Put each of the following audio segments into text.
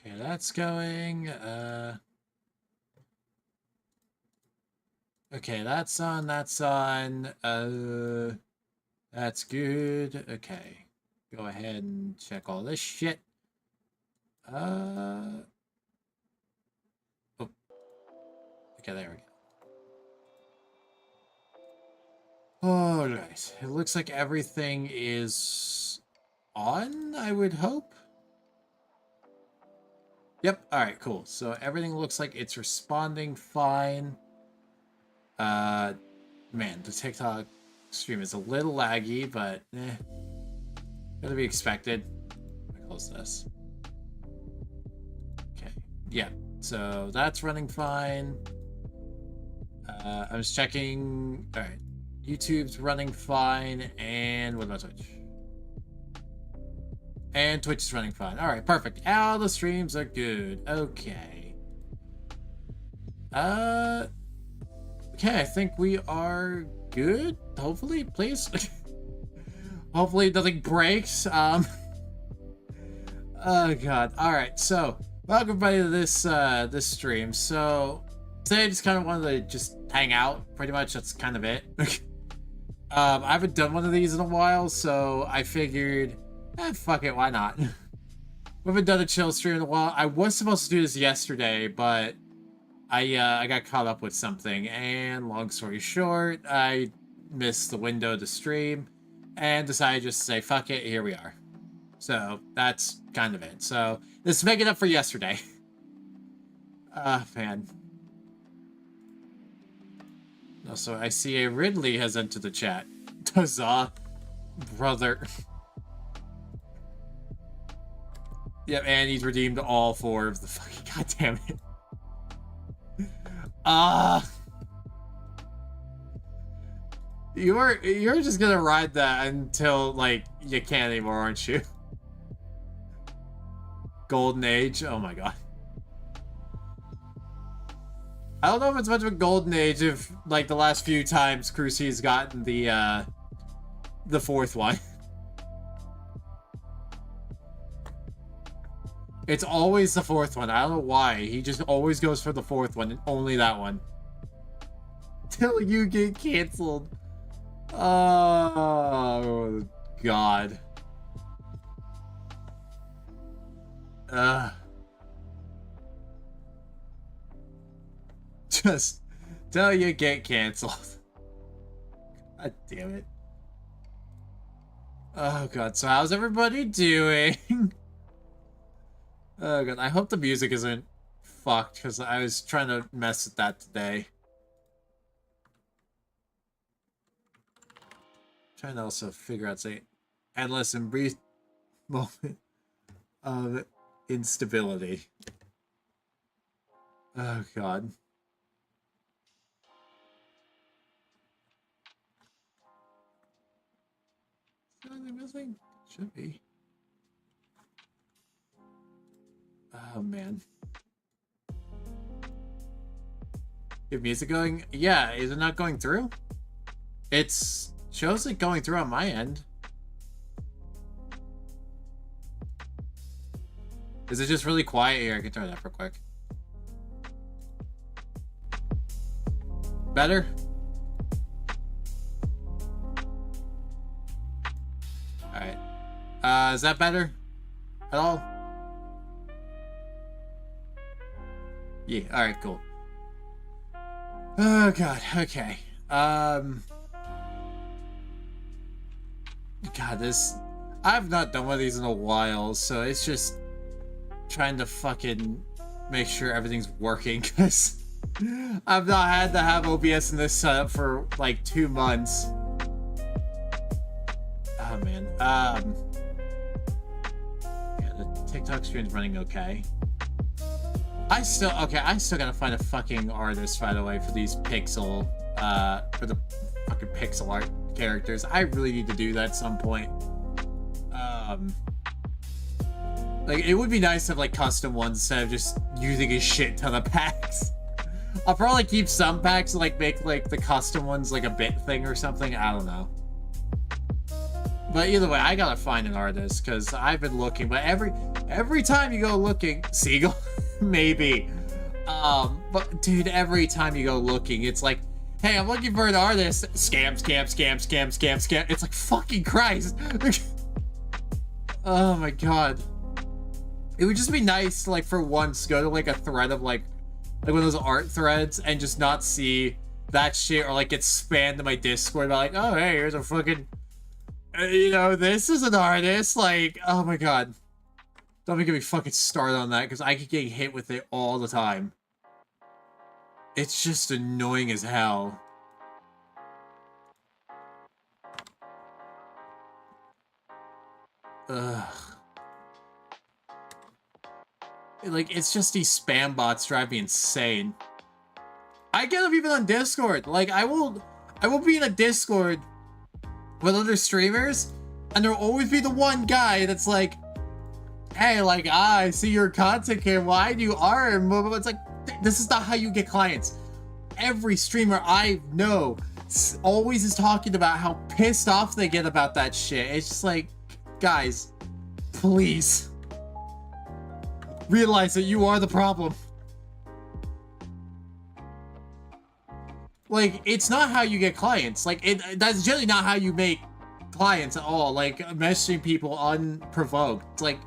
Okay, that's going. Okay, that's on, that's on. That's good. Okay. Go ahead and check all this shit. Oh. Okay, there we go. Alright. It looks like everything is on, I would hope. Yep, alright, cool. So everything looks like it's responding fine. Man, the TikTok stream is a little laggy, but gonna be expected. Close this. Okay, yeah. So that's running fine. I'm just checking. All right, YouTube's running fine, and what about Twitch? And Twitch is running fine. All right, perfect. All the streams are good. Okay. Okay, I think we are good. Hopefully, please. Hopefully nothing breaks. Oh god. All right. So, welcome everybody to this this stream. So, today I just kind of wanted to just hang out. Pretty much, that's kind of it. I haven't done one of these in a while, so I figured, fuck it, why not? We haven't done a chill stream in a while. I was supposed to do this yesterday, but I got caught up with something, and long story short, I missed the window to stream, and decided just to say, fuck it, here we are. So, that's kind of it. So, this is making up for yesterday. Man. Also, I see a Ridley has entered the chat. Huzzah, brother. Yep, and he's redeemed all 4 of the fucking goddamn it. You're just gonna ride that until like you can't anymore, aren't you? Golden Age, oh my god. I don't know if it's much of a golden age if like the last few times Crucy's gotten the 4th one. It's always the 4th one. I don't know why. He just always goes for the 4th one and only that one. Till you get canceled. Oh god. Just till you get canceled. God damn it. Oh god, so how's everybody doing? Oh god, I hope the music isn't fucked, because I was trying to mess with that today. Trying to also figure out, say, endless and brief moment of instability. Oh god. Something missing? Should be. Oh man. Is music going? Yeah, is it not going through? It's shows it going through on my end. Is it just really quiet here? I can turn it up real quick. Better? Alright. Is that better? At all? Yeah, alright, cool. Oh god, okay. God, this... I've not done one of these in a while, so it's just trying to fucking make sure everything's working, because I've not had to have OBS in this setup for like 2 months. Oh man. Yeah, the TikTok stream's running okay. I still gotta find a fucking artist, by the way, for these pixel, for the fucking pixel art characters. I really need to do that at some point. Like, it would be nice to have, like, custom ones instead of just using a shit ton of packs. I'll probably keep some packs and, like, make, like, the custom ones, like, a bit thing or something. I don't know. But either way, I gotta find an artist, because I've been looking, but every Every time you go looking, Seagull, maybe. But dude, every time you go looking, it's like, hey, I'm looking for an artist. Scam, scam, scam, scam, scam, scam. It's like, fucking Christ. Oh my god. It would just be nice to, like, for once, go to, like, a thread of, like one of those art threads and just not see that shit, or, like, get spammed to my Discord about, like, oh, hey, here's a fucking, you know, this is an artist. Like, oh my god. Don't even get me fucking started on that, because I keep getting hit with it all the time. It's just annoying as hell. Ugh. Like, it's just these spam bots drive me insane. I get them even on Discord. Like, I will be in a Discord with other streamers, and there'll always be the one guy that's like, hey, like, I see your content here, why do you art? It's like, this is not how you get clients. Every streamer I know always is talking about how pissed off they get about that shit. It's just like, guys, please realize that you are the problem. Like, it's not how you get clients. Like, that's generally not how you make clients at all. Like, messaging people unprovoked. It's like,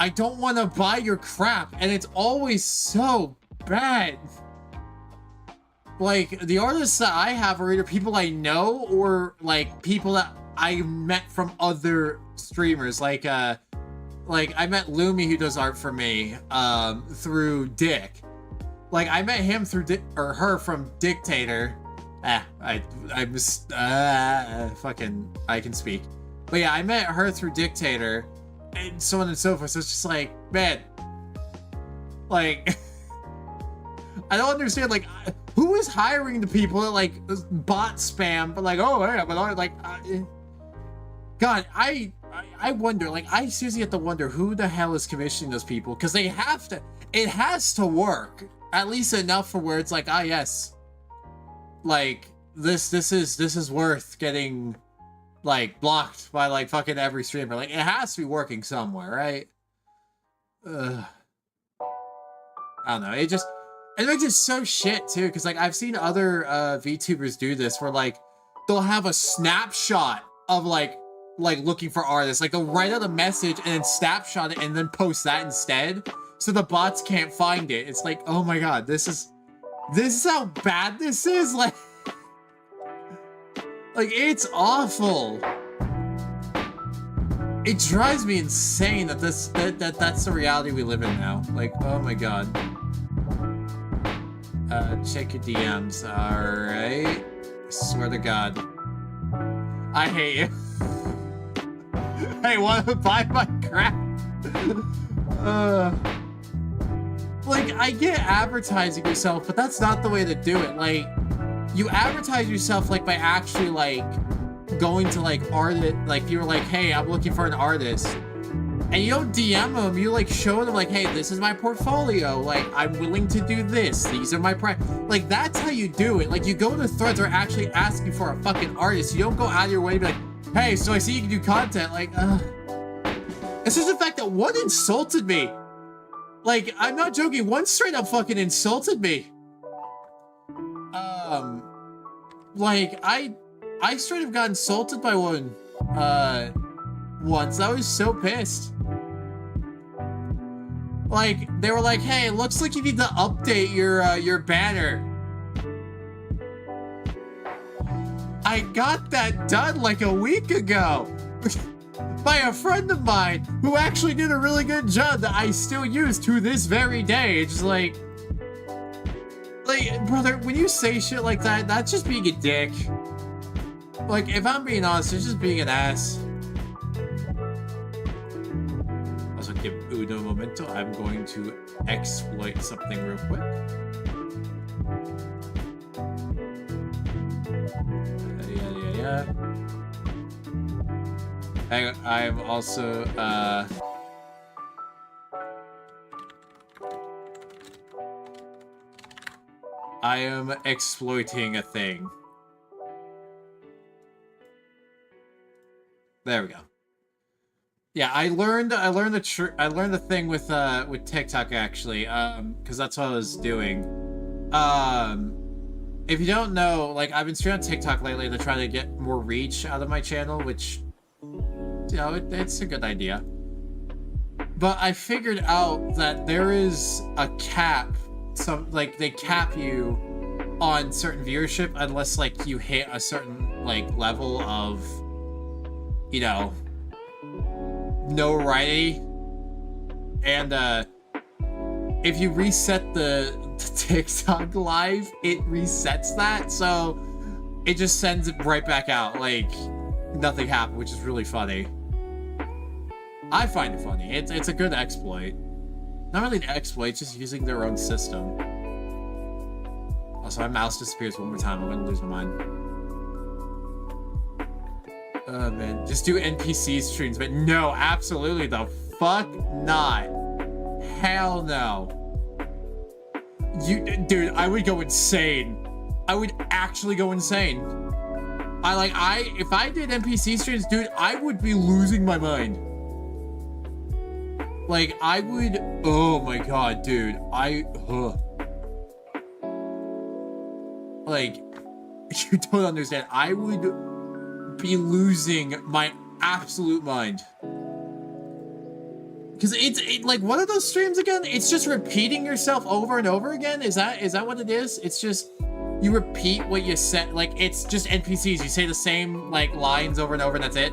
I don't want to buy your crap, and it's always so bad. Like, the artists that I have are either people I know, or, like, people that I met from other streamers. Like, I met Lumi, who does art for me, through Dick. Like, I met him through her from Dictator. I can speak. But yeah, I met her through Dictator, and so on and so forth. So it's just like, man, like, I don't understand, like, who is hiring the people that, like, bot spam, but like, oh, yeah, but like, God, I wonder, like, I seriously have to wonder who the hell is commissioning those people, because they have to, it has to work, at least enough for where it's like, ah, yes, like, this is worth getting, like, blocked by, like, fucking every streamer. Like, it has to be working somewhere, right? I don't know, it makes it so shit, too, because, like, I've seen other VTubers do this, where, like, they'll have a snapshot of, like, looking for artists. Like, they'll write out a message and then snapshot it and then post that instead, so the bots can't find it. It's like, oh my god, this is how bad this is. Like, it's awful. It drives me insane that that's the reality we live in now. Like, oh my god. Check your DMs. Alright. I swear to god. I hate you. Hey, wanna buy my crap? Like, I get advertising yourself, but that's not the way to do it. Like, you advertise yourself, like, by actually, like, going to, like, like, you're like, hey, I'm looking for an artist. And you don't DM them, you, like, show them, like, hey, this is my portfolio. Like, I'm willing to do this. These are my like, that's how you do it. Like, you go to threads that are actually asking for a fucking artist. You don't go out of your way to be like, hey, so I see you can do content. Like, it's just the fact that one insulted me. Like, I'm not joking. One straight up fucking insulted me. Like, I straight up got insulted by one, once. I was so pissed. Like, they were like, hey, it looks like you need to update your banner. I got that done like a week ago. By a friend of mine who actually did a really good job that I still use to this very day. It's just like, brother, when you say shit like that, that's just being a dick. Like, if I'm being honest, it's just being an ass. Also, give Uno momento. I'm going to exploit something real quick. Yeah. I'm also, I am exploiting a thing. There we go. Yeah, I learned the thing with TikTok actually, because that's what I was doing. If you don't know, like I've been streaming on TikTok lately to try to get more reach out of my channel, which it's a good idea. But I figured out that there is a cap, they cap you on certain viewership unless like you hit a certain like level of, notoriety. And if you reset the TikTok live, it resets that, so it just sends it right back out like nothing happened, which is really funny. I find it funny. It's a good exploit. Not really an exploit, just using their own system. Also, my mouse disappears one more time. I'm gonna lose my mind. Oh man, just do NPC streams, but no, absolutely the fuck not. Hell no. Dude, I would go insane. I would actually go insane. If I did NPC streams, dude, I would be losing my mind. Like, I would, oh my god, dude, like, you don't understand. I would be losing my absolute mind. Because it's like, what are those streams again? It's just repeating yourself over and over again? Is that what it is? It's just, you repeat what you said, like, it's just NPCs. You say the same, like, lines over and over and that's it?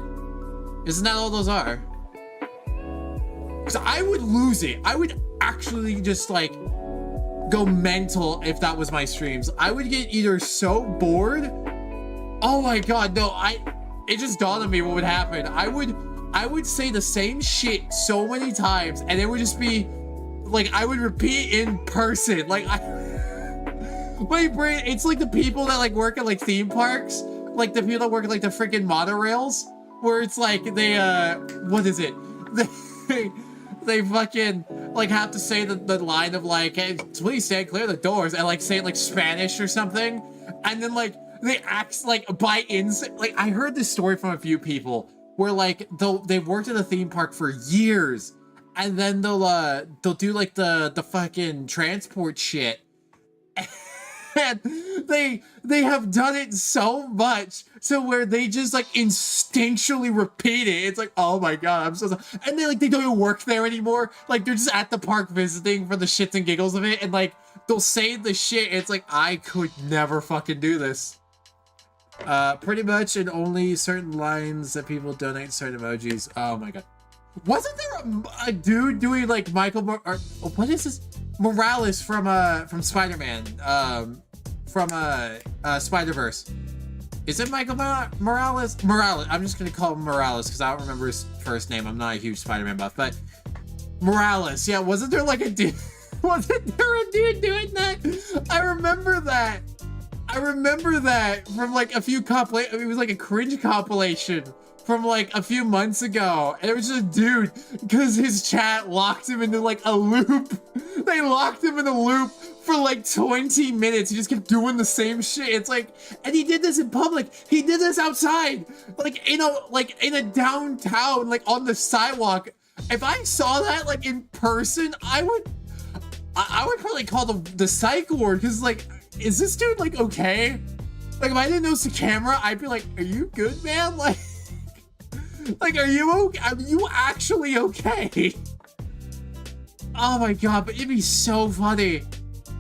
Isn't that all those are? Because I would lose it. I would actually just, like, go mental if that was my streams. I would get either so bored. Oh my god, no, it just dawned on me what would happen. I would say the same shit so many times, and it would just be, like, I would repeat in person. Like, my brain, it's like the people that, like, work at, like, theme parks. Like, the people that work at, like, the freaking monorails. Where it's like, they, what is it? They fucking, like, have to say the line of, like, hey, please stand clear of the doors, and, like, say it, like, Spanish or something. And then, like, they act, like, like, I heard this story from a few people where, like, they've worked at a theme park for years, and then they'll do, like, the fucking transport shit. And they have done it so much so where they just, like, instinctually repeat it. It's like, oh my god, I'm so sorry. And they don't even work there anymore. Like, they're just at the park visiting for the shits and giggles of it, and, like, they'll say the shit. It's like, I could never fucking do this. Pretty much, and only certain lines that people donate certain emojis. Oh my god. Wasn't there a dude doing, like, what is this? Morales from Spider-Man, from Spider-Verse. Is it Michael Morales? Morales. I'm just gonna call him Morales because I don't remember his first name. I'm not a huge Spider-Man buff, but Morales. Yeah, wasn't there like a dude? Wasn't there a dude doing that? I remember that. I remember that from like a few it was like a cringe compilation from like a few months ago, and it was just a dude because his chat locked him into like a loop. They locked him in a loop for like 20 minutes. He just kept doing the same shit. It's like, and he did this in public. He did this outside, like in a downtown, like on the sidewalk. If I saw that like in person, I would probably call the psych ward because like, is this dude like okay? Like if I didn't notice the camera, I'd be like, are you good, man? Like, are you okay? Are you actually okay? Oh my god, but it'd be so funny.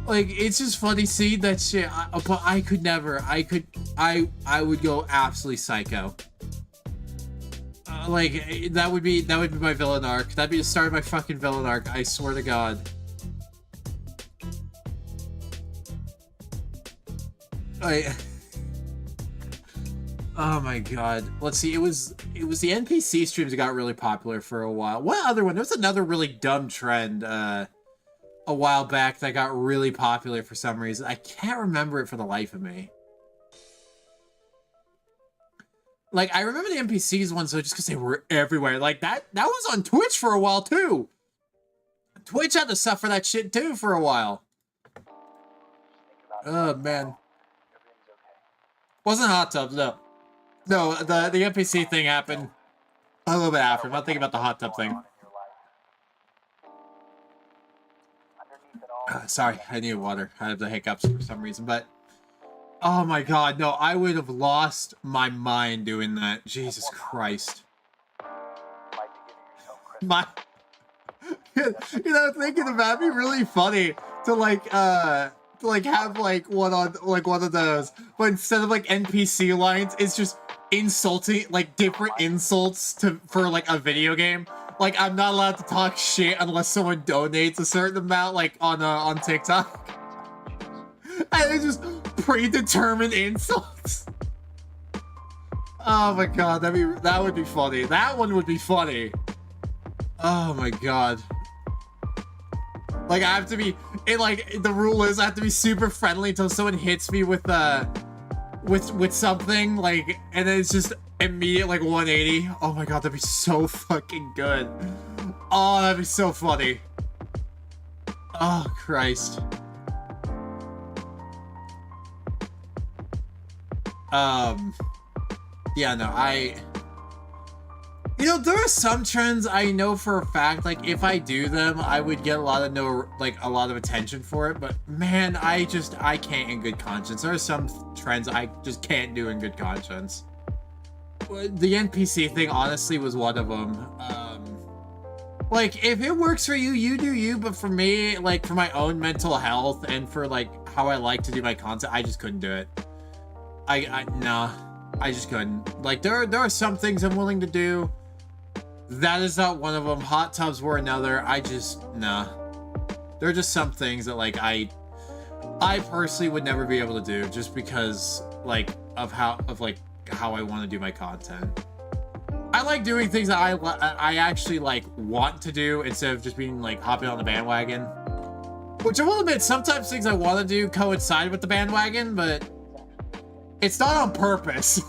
Like, it's just funny seeing that shit. But I could never. I would go absolutely psycho. Like, that would be my villain arc. That'd be the start of my fucking villain arc. I swear to god. Oh my god. Let's see, it was the NPC streams that got really popular for a while. What other one? There was another really dumb trend a while back that got really popular for some reason. I can't remember it for the life of me. Like, I remember the NPCs ones though, just because they were everywhere. Like, that was on Twitch for a while too. Twitch had to suffer that shit too for a while. Oh man. Wasn't Hot Tub, no. No, the NPC thing happened. A little bit after. I'm not thinking about the hot tub thing. Sorry, I needed water. I have the hiccups for some reason, but oh my god, no, I would have lost my mind doing that. Jesus Christ. My, thinking about it, it'd be really funny to have like one of those, but instead of like NPC lines, it's just insulting, like different insults for like a video game. Like, I'm not allowed to talk shit unless someone donates a certain amount, like on TikTok. And it's just predetermined insults. Oh my god, that would be funny. That one would be funny. Oh my god. Like, I have to be, the rule is I have to be super friendly until someone hits me with something, like, and then it's just immediate, like, 180. Oh my god, that'd be so fucking good. Oh, that'd be so funny. Oh, Christ. Yeah, no, there are some trends I know for a fact, like, if I do them, I would get a lot of attention for it, but man, I can't in good conscience. There are some trends I just can't do in good conscience. The NPC thing, honestly, was one of them. Like, if it works for you, you do you, but for me, like, for my own mental health and for, like, how I like to do my content, I just couldn't do it. Nah, I just couldn't. Like, there are some things I'm willing to do. That is not one of them. Hot tubs were another. Nah. There are just some things that, like, I personally would never be able to do just because, like, of how I want to do my content. I like doing things that I actually, like, want to do instead of just being, like, hopping on the bandwagon. Which I will admit, sometimes things I want to do coincide with the bandwagon, but it's not on purpose.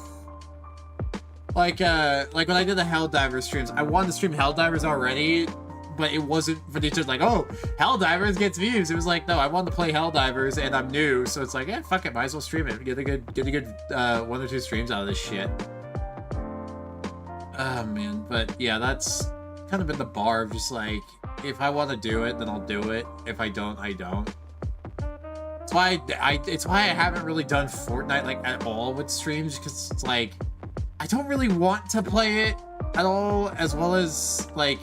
Like when I did the Helldivers streams, I wanted to stream Helldivers already, but it wasn't for the just like, oh, Helldivers gets views. It was like, no, I wanted to play Helldivers and I'm new, so it's like, yeah, fuck it, might as well stream it. Get a good 1 or 2 streams out of this shit. Oh man, but yeah, that's kind of been the bar of just like, if I want to do it, then I'll do it. If I don't, I don't. It's why I haven't really done Fortnite like at all with streams, because it's like, I don't really want to play it at all, as well as like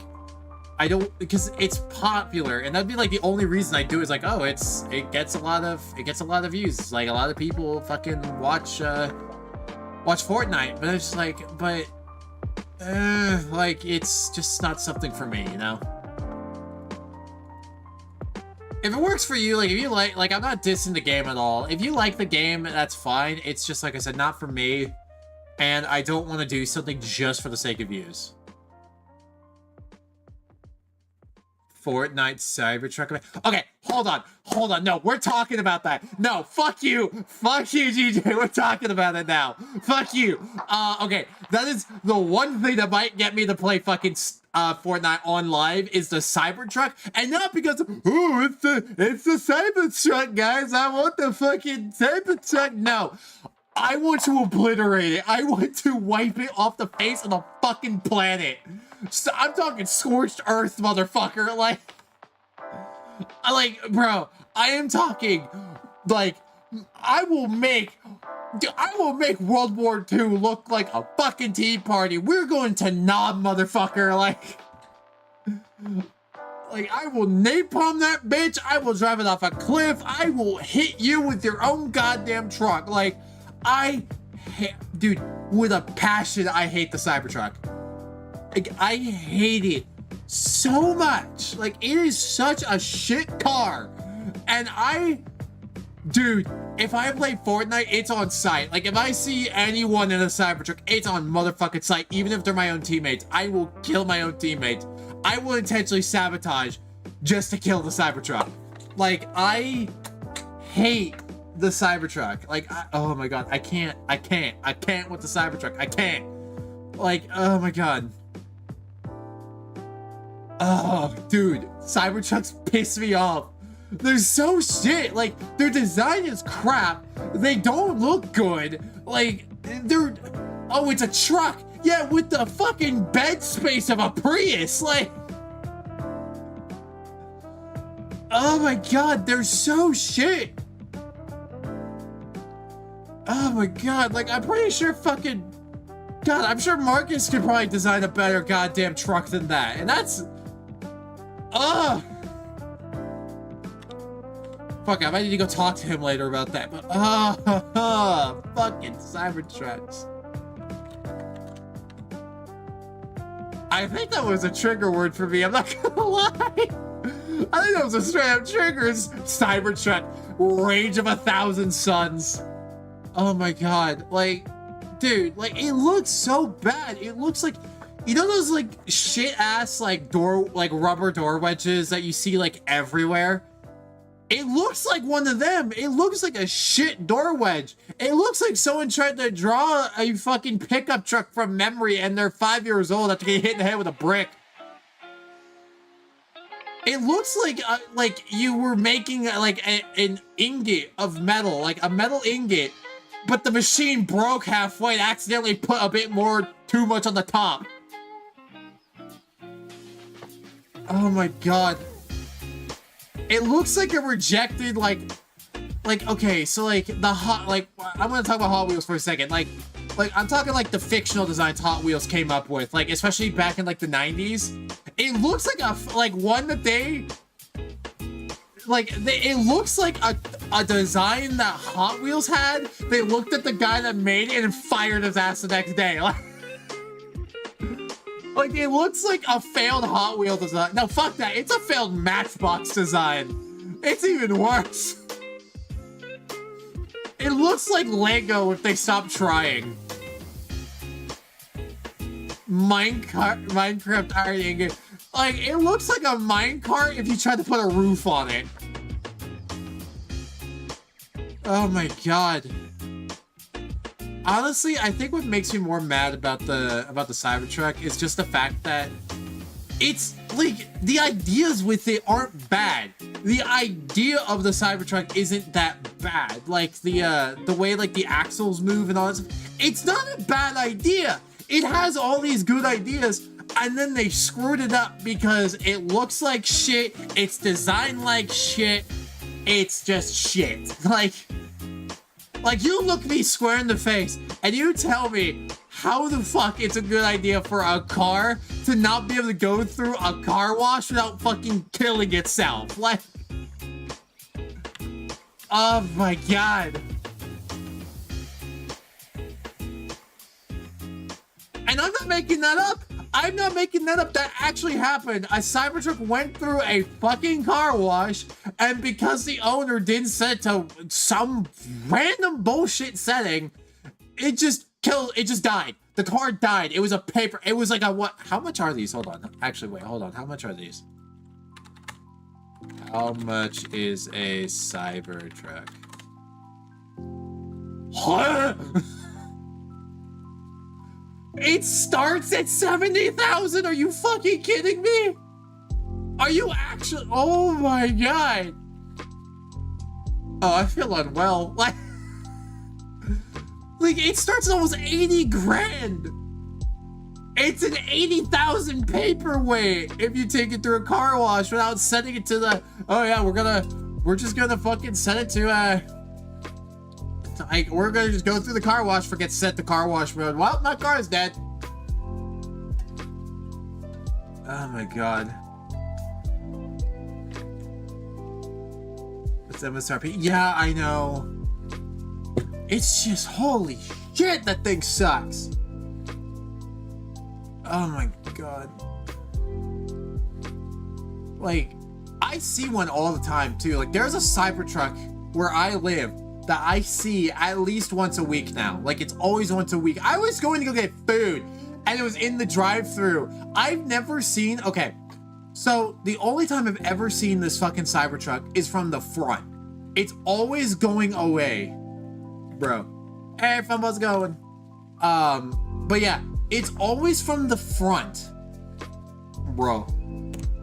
I don't, because it's popular, and that'd be like the only reason I do is like, oh, it gets a lot of views. Like, a lot of people fucking watch Fortnite, but it's just like, like, it's just not something for me, you know? If it works for you, like, if you like, I'm not dissing the game at all. If you like the game, that's fine. It's just, like I said, not for me. And I don't want to do something just for the sake of views. Fortnite Cybertruck. Okay, hold on. No, we're talking about that. No, fuck you, GJ. We're talking about it now. Fuck you. Okay, that is the one thing that might get me to play fucking Fortnite on live is the Cybertruck, and not because it's the Cybertruck, guys. I want the fucking Cybertruck. No. I want to obliterate it. I want to wipe it off the face of the fucking planet. So I'm talking scorched earth, motherfucker. Like, bro, I am talking, like, I will make World War II look like a fucking tea party. We're going to Knob, motherfucker. Like, I will napalm that bitch. I will drive it off a cliff. I will hit you with your own goddamn truck. Like, dude, with a passion, I hate the Cybertruck. Like, I hate it so much. Like, it is such a shit car. And dude, if I play Fortnite, it's on sight. Like, if I see anyone in a Cybertruck, it's on motherfucking sight. Even if they're my own teammates, I will kill my own teammates. I will intentionally sabotage just to kill the Cybertruck. Like, I hate the Cybertruck. Like, oh my god, I can't with the Cybertruck. I can't. Like, oh my god. Oh, dude, Cybertrucks piss me off. They're so shit. Like, their design is crap. They don't look good. Like, oh, it's a truck. Yeah, with the fucking bed space of a Prius, like... Oh my god, they're so shit! Oh my god, like, I'm pretty sure fucking... God, I'm sure Marcus could probably design a better goddamn truck than that, and that's... Ugh! Fuck, I might need to go talk to him later about that, but... fucking Cybertrucks. I think that was a trigger word for me, I'm not gonna lie! I think that was a straight up triggers. Cybertruck, range of 1,000 suns. Oh my god, like, dude, like, it looks so bad. It looks like, you know those, like, shit-ass, like, rubber door wedges that you see, like, everywhere? It looks like one of them. It looks like a shit door wedge. It looks like someone tried to draw a fucking pickup truck from memory and they're 5 years old after getting hit in the head with a brick. It looks like you were making, like, an ingot of metal, like a metal ingot, but the machine broke halfway and accidentally put a bit more, too much on the top. Oh my god. It looks like a rejected, like, okay, so, like, I'm gonna talk about Hot Wheels for a second. Like, I'm talking, like, the fictional designs Hot Wheels came up with, like, especially back in, like, the 90s. It looks like one that they... it looks like a design that Hot Wheels had. They looked at the guy that made it and fired his ass the next day. Like, it looks like a failed Hot Wheels design. No, fuck that. It's a failed Matchbox design. It's even worse. It looks like Lego if they stopped trying. Minecraft Iron Ingot. Like, it looks like a minecart if you tried to put a roof on it. Oh my god. Honestly, I think what makes me more mad about the Cybertruck is just the fact that it's, like, the ideas with it aren't bad. The idea of the Cybertruck isn't that bad. Like, the way, like, the axles move and all that stuff. It's not a bad idea. It has all these good ideas, and then they screwed it up because it looks like shit, it's designed like shit, it's just shit. Like, you look me square in the face, and you tell me how the fuck it's a good idea for a car to not be able to go through a car wash without fucking killing itself. Like, oh my god. And I'm not making that up. I'm not making that up. That actually happened. A Cybertruck went through a fucking car wash, and because the owner didn't set it to some random bullshit setting, it just died. The car died. It was a paper. It was like a what? How much are these? Hold on. Actually, wait. Hold on. How much are these? How much is a Cybertruck? Huh? It starts at 70,000. Are you fucking kidding me? Are you actually? Oh my god. Oh, I feel unwell. Like it starts at almost 80 grand. It's an 80,000 paperweight if you take it through a car wash without sending it to the. Oh yeah, we're just gonna fucking send it to like, we're gonna just go through the car wash, forget to set the car wash mode. Well, my car is dead. Oh my god. It's MSRP. Yeah, I know. It's just, holy shit, that thing sucks. Oh my god. Like, I see one all the time too. Like, there's a Cybertruck where I live that I see at least once a week now. Like, it's always once a week. I was going to go get food, and it was in the drive-thru. I've never seen... Okay, so the only time I've ever seen this fucking Cybertruck is from the front. It's always going away. Bro. Hey, Fumbo's going. But yeah, it's always from the front. Bro.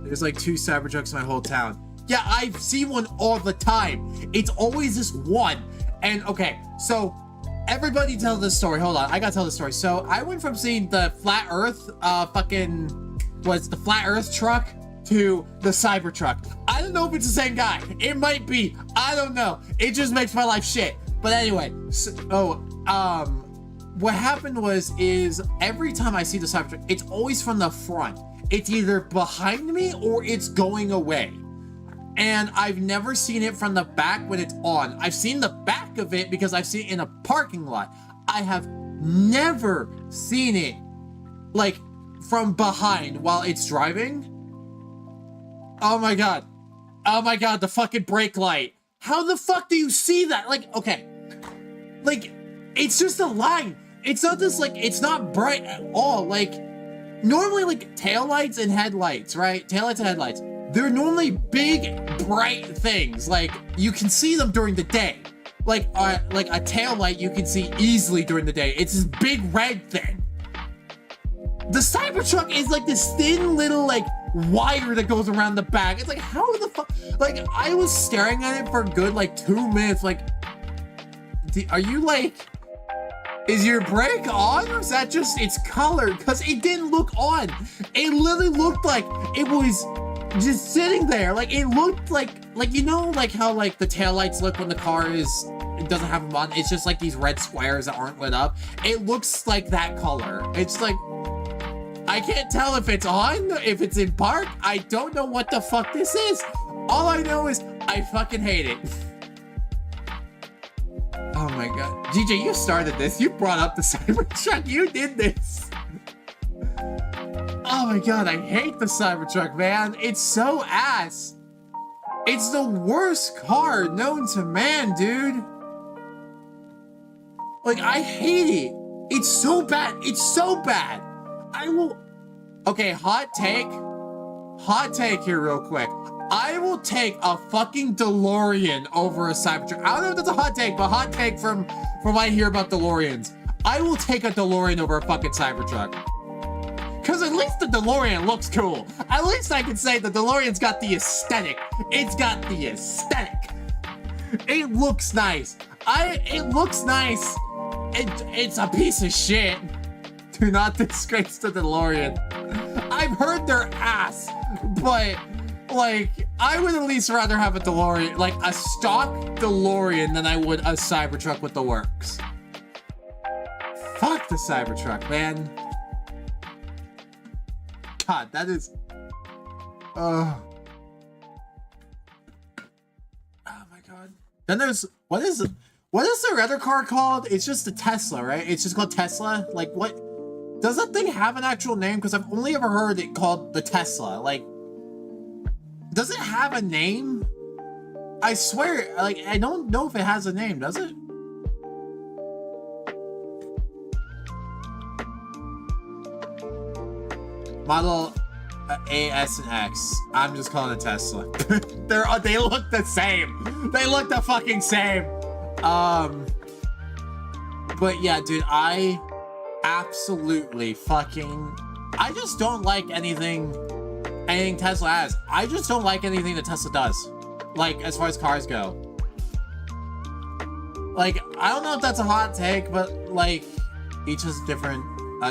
There's like 2 Cybertrucks in my whole town. Yeah, I see one all the time. It's always this one. And okay, so everybody tell this story. Hold on, I gotta tell the story. So I went from seeing the flat Earth, the flat Earth truck to the Cybertruck. I don't know if it's the same guy. It might be. I don't know. It just makes my life shit. But anyway, what happened is every time I see the Cybertruck, it's always from the front. It's either behind me or it's going away. And I've never seen it from the back when it's on. I've seen the back of it because I've seen it in a parking lot. I have never seen it, like, from behind while it's driving. Oh my god. Oh my god, the fucking brake light. How the fuck do you see that? Like, okay. Like, it's just a line. It's not this, like, it's not bright at all. Like, normally, like, taillights and headlights, right? Taillights and headlights. They're normally big, bright things. Like, you can see them during the day. Like a tail light you can see easily during the day. It's this big red thing. The Cybertruck is like this thin little, like, wire that goes around the back. It's like, how the fuck? Like, I was staring at it for a good, like, 2 minutes. Like, are you, like, is your brake on, or is that just its color? Because it didn't look on. It literally looked like it was just sitting there. Like, it looked like, you know, like how, like, the taillights look when the car it doesn't have them on. It's just like these red squares that aren't lit up. It looks like that color. It's like, I can't tell if it's on, if it's in park. I don't know what the fuck this is. All I know is I fucking hate it. Oh my god. GJ, you started this. You brought up the Cybertruck. You did this. Oh my god, I hate the Cybertruck, man. It's so ass. It's the worst car known to man, dude. Like, I hate it. It's so bad. It's so bad. I will... Okay, hot take. Hot take here real quick. I will take a fucking DeLorean over a Cybertruck. I don't know if that's a hot take, but hot take from what I hear about DeLoreans. I will take a DeLorean over a fucking Cybertruck. Because at least the DeLorean looks cool. At least I can say the DeLorean's got the aesthetic. It's got the aesthetic. It looks nice. It looks nice. It's a piece of shit. Do not disgrace the DeLorean. I've heard they're ass, but, like, I would at least rather have a DeLorean, like a stock DeLorean, than I would a Cybertruck with the works. Fuck the Cybertruck, man. God, that is... Oh my god. Then there's... What is their other car called? It's just a Tesla, right? It's just called Tesla? Like, what? Does that thing have an actual name? Because I've only ever heard it called the Tesla. Like, does it have a name? I swear, like, I don't know if it has a name, does it? Model A, S, and X. I'm just calling it Tesla. They look the same. They look the fucking same. But yeah, dude, I absolutely fucking... I just don't like anything Tesla has. I just don't like anything that Tesla does. Like, as far as cars go. Like, I don't know if that's a hot take, but, like, each has a different...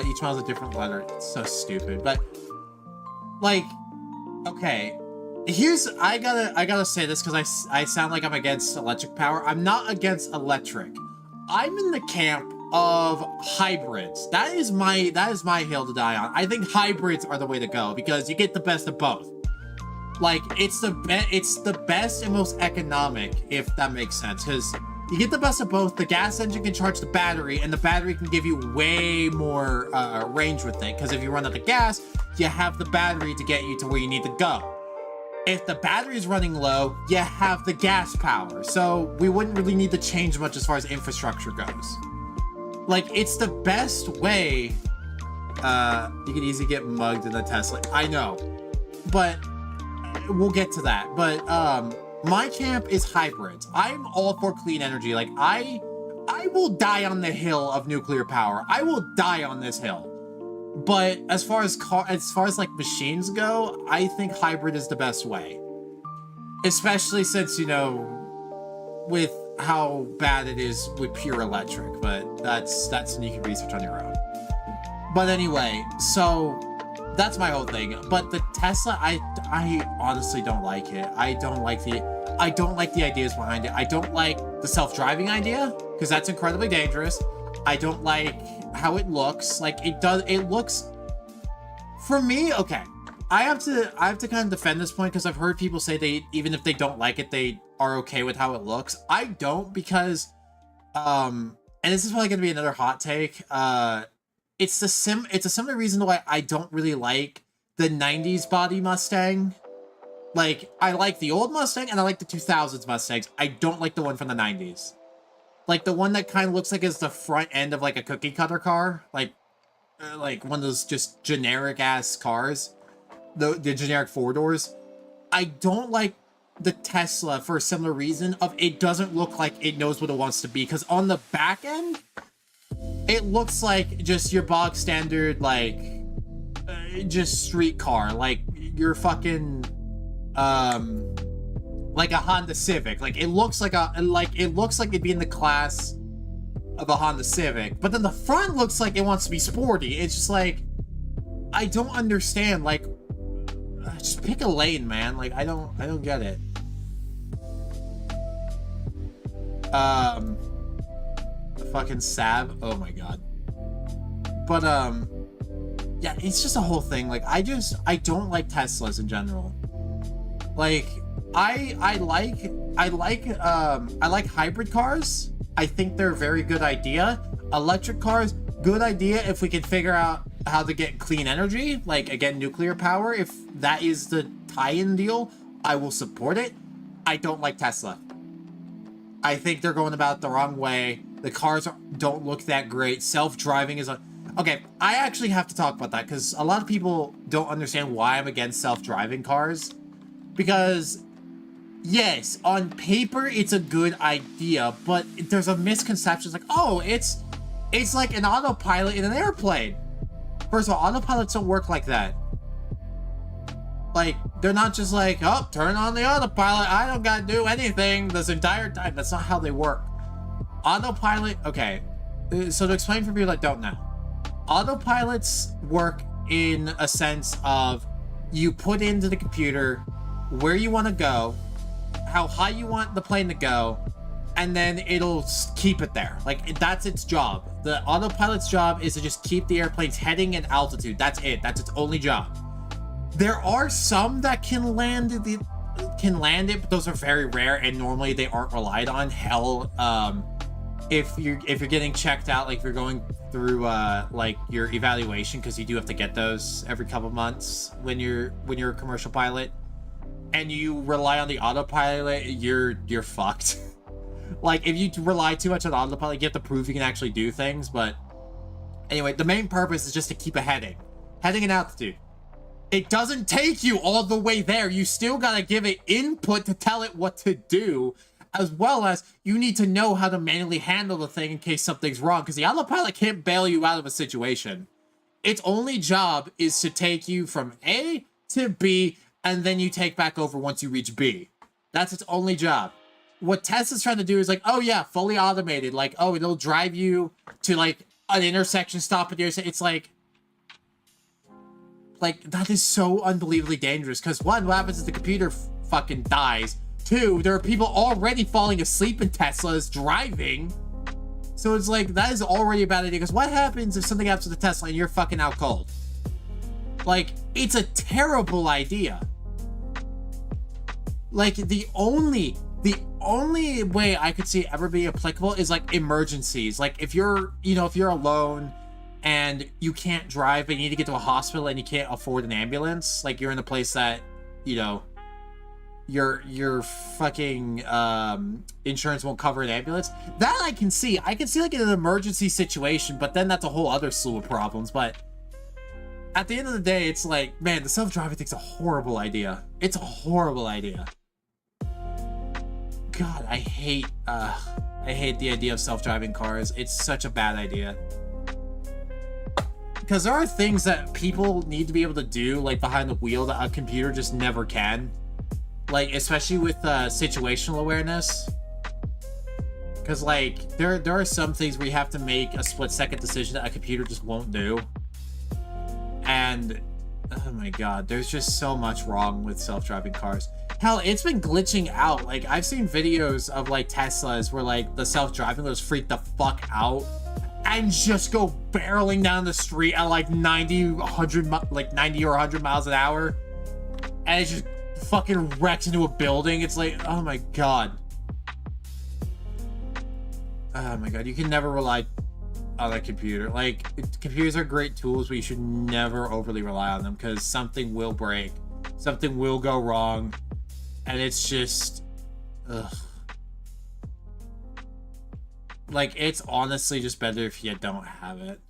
each one has a different letter. It's so stupid. But, like, okay. I gotta say this because I sound like I'm against electric power. I'm not against electric. I'm in the camp of hybrids. That is my hill to die on. I think hybrids are the way to go because you get the best of both. Like, it's the best and most economic, if that makes sense, because you get the best of both. The gas engine can charge the battery, and the battery can give you way more range with it, because if you run out of gas, you have the battery to get you to where you need to go. If the battery is running low, you have the gas power, so we wouldn't really need to change much as far as infrastructure goes. Like, it's the best way. You can easily get mugged in a Tesla. I know, but we'll get to that. But my camp is hybrids. I'm all for clean energy. Like, I will die on the hill of nuclear power. I will die on this hill. But as far as like machines go, I think hybrid is the best way. Especially since, you know, with how bad it is with pure electric, but that's you can research on your own. But anyway, so that's my whole thing. But the Tesla, I honestly don't like it. I don't like the ideas behind it. I don't like the self-driving idea, because that's incredibly dangerous. I don't like how it looks. Like, it looks, for me, okay, I have to kind of defend this point, because I've heard people say even if they don't like it, they are okay with how it looks. I don't, because and this is probably gonna be another hot take. It's a similar reason why I don't really like the 90s body Mustang. Like, I like the old Mustang and I like the 2000s Mustangs. I don't like the one from the 90s. Like, the one that kind of looks like it's the front end of, like, a cookie cutter car. Like one of those just generic-ass cars. The generic four-doors. I don't like the Tesla for a similar reason of it doesn't look like it knows what it wants to be. Because on the back end, it looks like just your bog standard, like, just street car. Like, your fucking... like a Honda Civic. Like, it looks like it'd be in the class of a Honda Civic, but then the front looks like it wants to be sporty. It's just like, I don't understand. Like, just pick a lane, man. Like, I don't get it. Fucking Saab. Oh my god. But yeah, it's just a whole thing. Like, I don't like Teslas in general. Like, I like hybrid cars. I think they're a very good idea. Electric cars, good idea if we can figure out how to get clean energy, like, again, nuclear power. If that is the tie-in deal, I will support it. I don't like Tesla. I think they're going about it the wrong way. The cars don't look that great. Self-driving is okay, I actually have to talk about that, because a lot of people don't understand why I'm against self-driving cars. Because, yes, on paper, it's a good idea, but there's a misconception. It's like, oh, it's like an autopilot in an airplane. First of all, autopilots don't work like that. Like, they're not just like, oh, turn on the autopilot, I don't gotta do anything this entire time. That's not how they work. Autopilot, okay, so to explain for people that don't know, autopilots work in a sense of you put into the computer where you want to go, how high you want the plane to go, and then it'll keep it there. Like, that's its job. The autopilot's job is to just keep the airplane's heading and altitude. That's it. That's its only job. There are some that can land it, but those are very rare, and normally they aren't relied on. Hell, if you're getting checked out, like if you're going through like your evaluation, because you do have to get those every couple months when you're a commercial pilot, and you rely on the autopilot, you're fucked. Like, if you rely too much on autopilot, you have to prove you can actually do things. But anyway, the main purpose is just to keep a heading and altitude. It doesn't take you all the way there. You still gotta give it input to tell it what to do, as well as you need to know how to manually handle the thing in case something's wrong, because the autopilot can't bail you out of a situation. Its only job is to take you from A to B, and then you take back over once you reach B. That's its only job. What Tesla's trying to do is like, oh yeah, fully automated. Like, oh, it'll drive you to like an intersection, stop at your... It's like, that is so unbelievably dangerous, because one, what happens is the computer fucking dies. Two, there are people already falling asleep in Teslas driving. So it's like, that is already a bad idea, because what happens if something happens to the Tesla and you're fucking out cold? Like, it's a terrible idea. Like, the only way I could see it ever be applicable is like emergencies. Like, if you're alone and you can't drive, but you need to get to a hospital and you can't afford an ambulance, like you're in a place that, you know, your fucking insurance won't cover an ambulance. That I can see. I can see like in an emergency situation, but then that's a whole other slew of problems. But at the end of the day, it's like, man, the self-driving thing's a horrible idea. It's a horrible idea. God, I hate the idea of self-driving cars. It's such a bad idea. Because there are things that people need to be able to do, like behind the wheel, that a computer just never can. Like, especially with situational awareness. Because, like, there are some things where you have to make a split-second decision that a computer just won't do. And, oh my god, there's just so much wrong with self-driving cars. Hell, it's been glitching out. Like, I've seen videos of, like, Teslas where, like, the self-driving goes freak the fuck out and just go barreling down the street at, like, 90 or 100 miles an hour. And it just fucking wrecks into a building. It's like, oh my god. Oh my god, you can never rely on a computer. Like, computers are great tools, but you should never overly rely on them because something will break. Something will go wrong. And it's just... ugh. Like, it's honestly just better if you don't have it.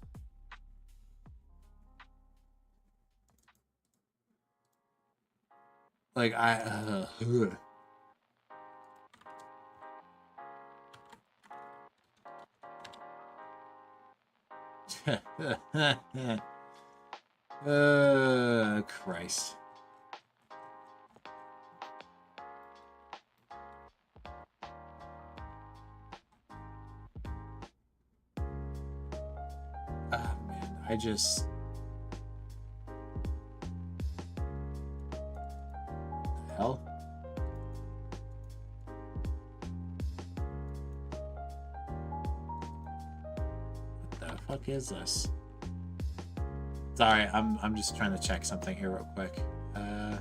Like, ugh. Christ. Oh man, I just... the hell? What the fuck is this? Sorry, I'm just trying to check something here real quick. Did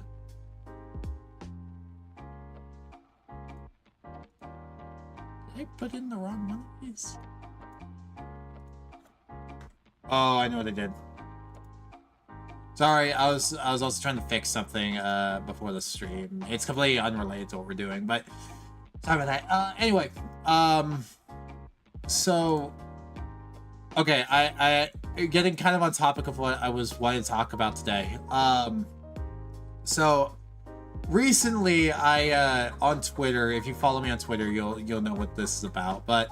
I put in the wrong one of these? Oh, I know what I did. Sorry, I was also trying to fix something before the stream. It's completely unrelated to what we're doing, but sorry about that. Anyway, so okay, I getting kind of on topic of what I was wanting to talk about today. So recently I on Twitter, if you follow me on Twitter, you'll know what this is about, but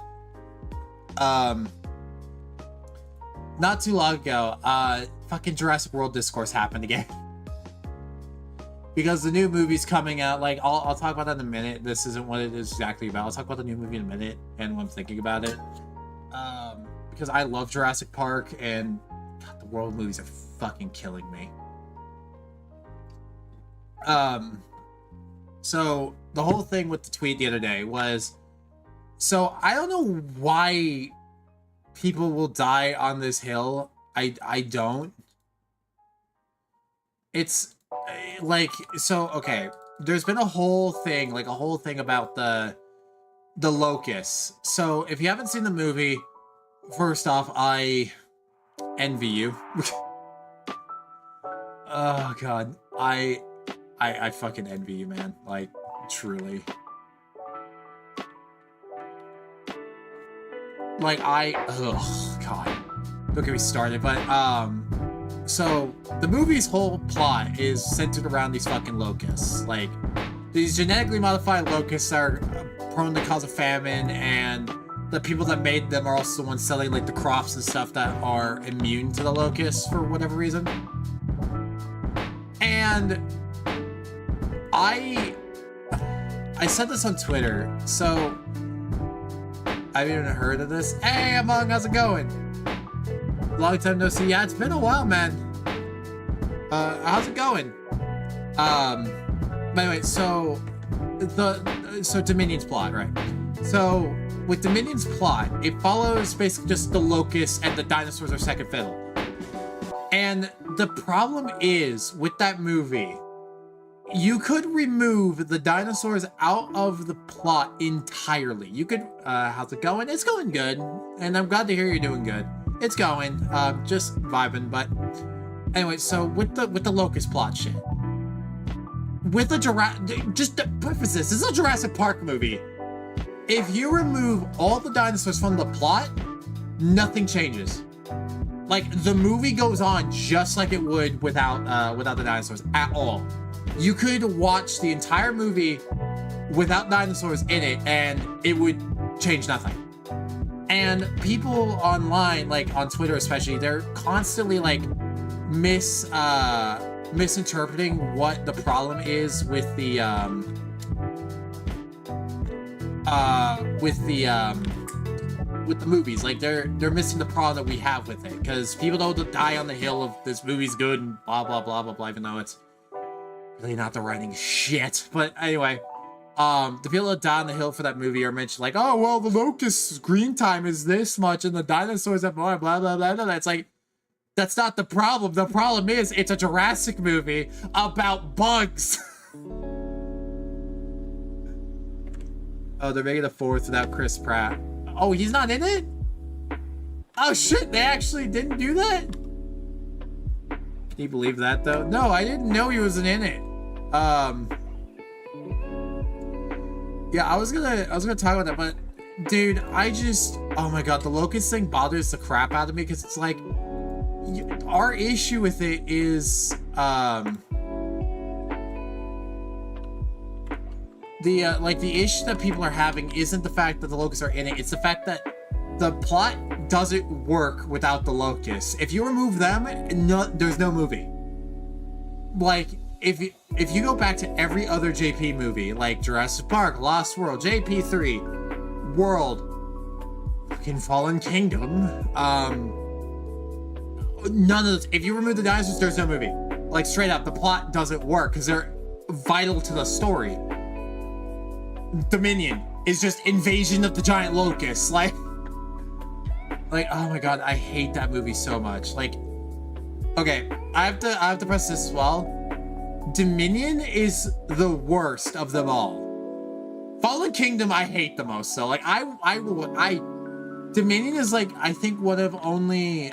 not too long ago, fucking Jurassic World discourse happened again. Because the new movie's coming out. Like, I'll talk about that in a minute. This isn't what it is exactly about. I'll talk about the new movie in a minute and what I'm thinking about it. Because I love Jurassic Park, and God, the World movies are fucking killing me. So the whole thing with the tweet the other day was, so I don't know why people will die on this hill. I don't. It's like, so okay, there's been a whole thing about the locusts. So if you haven't seen the movie, first off, I envy you. Oh god, I fucking envy you, man. Like, truly. Like, oh god, don't get me started. But so the movie's whole plot is centered around these fucking locusts. Like, these genetically modified locusts are prone to cause a famine, and the people that made them are also the ones selling, like, the crops and stuff that are immune to the locusts for whatever reason. And I said this on Twitter, so I haven't even heard of this. Hey, Among, how's it going? Long time no see. Yeah, it's been a while, man. How's it going? By the way, so Dominion's plot, right? So with Dominion's plot, it follows basically just the locusts and the dinosaurs are second fiddle. And the problem is with that movie, you could remove the dinosaurs out of the plot entirely. You could, how's it going? It's going good, and I'm glad to hear you're doing good. It's going, just vibing. But anyway, so with the locust plot shit, with the just to preface this is a Jurassic Park movie. If you remove all the dinosaurs from the plot, nothing changes. Like, the movie goes on just like it would without the dinosaurs at all. You could watch the entire movie without dinosaurs in it, and it would change nothing. And people online, like on Twitter especially, they're constantly like misinterpreting what the problem is with the with the movies. Like they're missing the problem that we have with it, because people don't die on the hill of this movie's good and blah blah blah blah blah, even though it's really not the writing shit. But anyway, the people that die on the hill for that movie are mentioned like, oh well, the locust screen time is this much and the dinosaurs have more, blah blah blah blah. It's like, that's not the problem. The problem is it's a Jurassic movie about bugs. Oh, they're making a fourth without Chris Pratt. Oh, he's not in it? Oh shit, they actually didn't do that? Can you believe that though? No, I didn't know he wasn't in it. Yeah, I was gonna talk about that, but dude, oh my god, the locust thing bothers the crap out of me, because it's like, our issue with it is the issue that people are having isn't the fact that the locusts are in it, it's the fact that the plot doesn't work without the locusts. If you remove them, there's no movie. Like, if you go back to every other JP movie, like Jurassic Park, Lost World, JP3, World, fucking Fallen Kingdom, none of those, if you remove the dinosaurs, there's no movie. Like, straight up, the plot doesn't work, because they're vital to the story. Dominion is just invasion of the giant locusts. Like, oh my god, I hate that movie so much. Like, okay, I have to press this as well. Dominion is the worst of them all. Fallen Kingdom I hate the most. So like, Dominion is like, I think one of only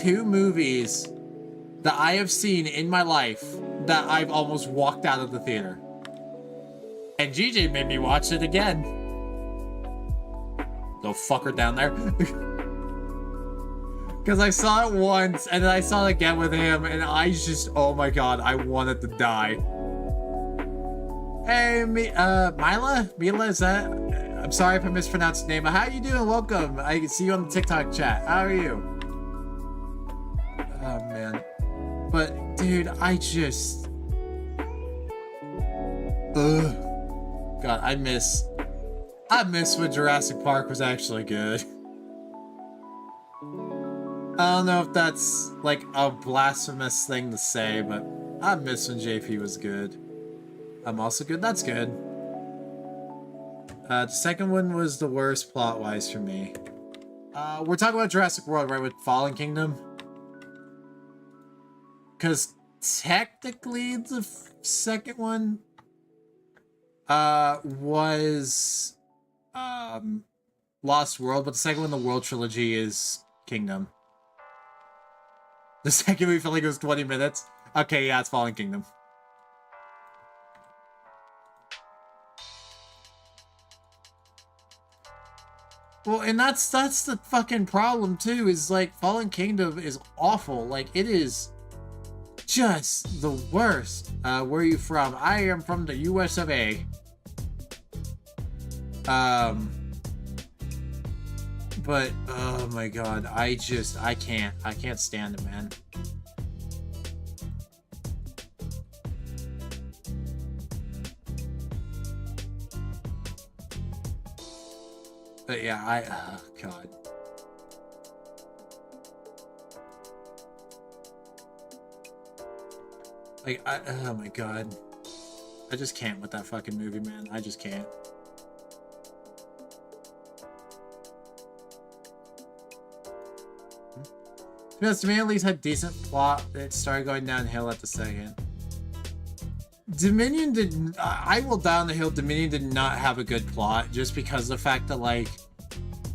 2 movies that I have seen in my life that I've almost walked out of the theater. And GJ made me watch it again. Little fucker down there. Because I saw it once, and then I saw it again with him, and I just, oh my god, I wanted to die. Hey, Mila, is that? I'm sorry if I mispronounced your name, but how you doing? Welcome. I can see you on the TikTok chat. How are you? Oh, man. But, dude, I just... Ugh. God, I miss when Jurassic Park was actually good. I don't know if that's like a blasphemous thing to say, but I miss when JP was good. I'm also good. That's good. The second one was the worst plot-wise for me. We're talking about Jurassic World, right, with Fallen Kingdom? Because technically the second one was Lost World, but the second one, the World Trilogy, is Kingdom. The second movie felt like it was 20 minutes. Okay, yeah, it's Fallen Kingdom. Well, and that's the fucking problem too, is like Fallen Kingdom is awful. Like, it is just the worst. Where are you from? I am from the US of A. But oh my god, I can't stand it, man. But yeah, oh god. Like, oh my god. I just can't with that fucking movie, man. I just can't. Because to me, at least had decent plot. It started going downhill at the second. Dominion did... I will die on the hill. Dominion did not have a good plot, just because of the fact that, like,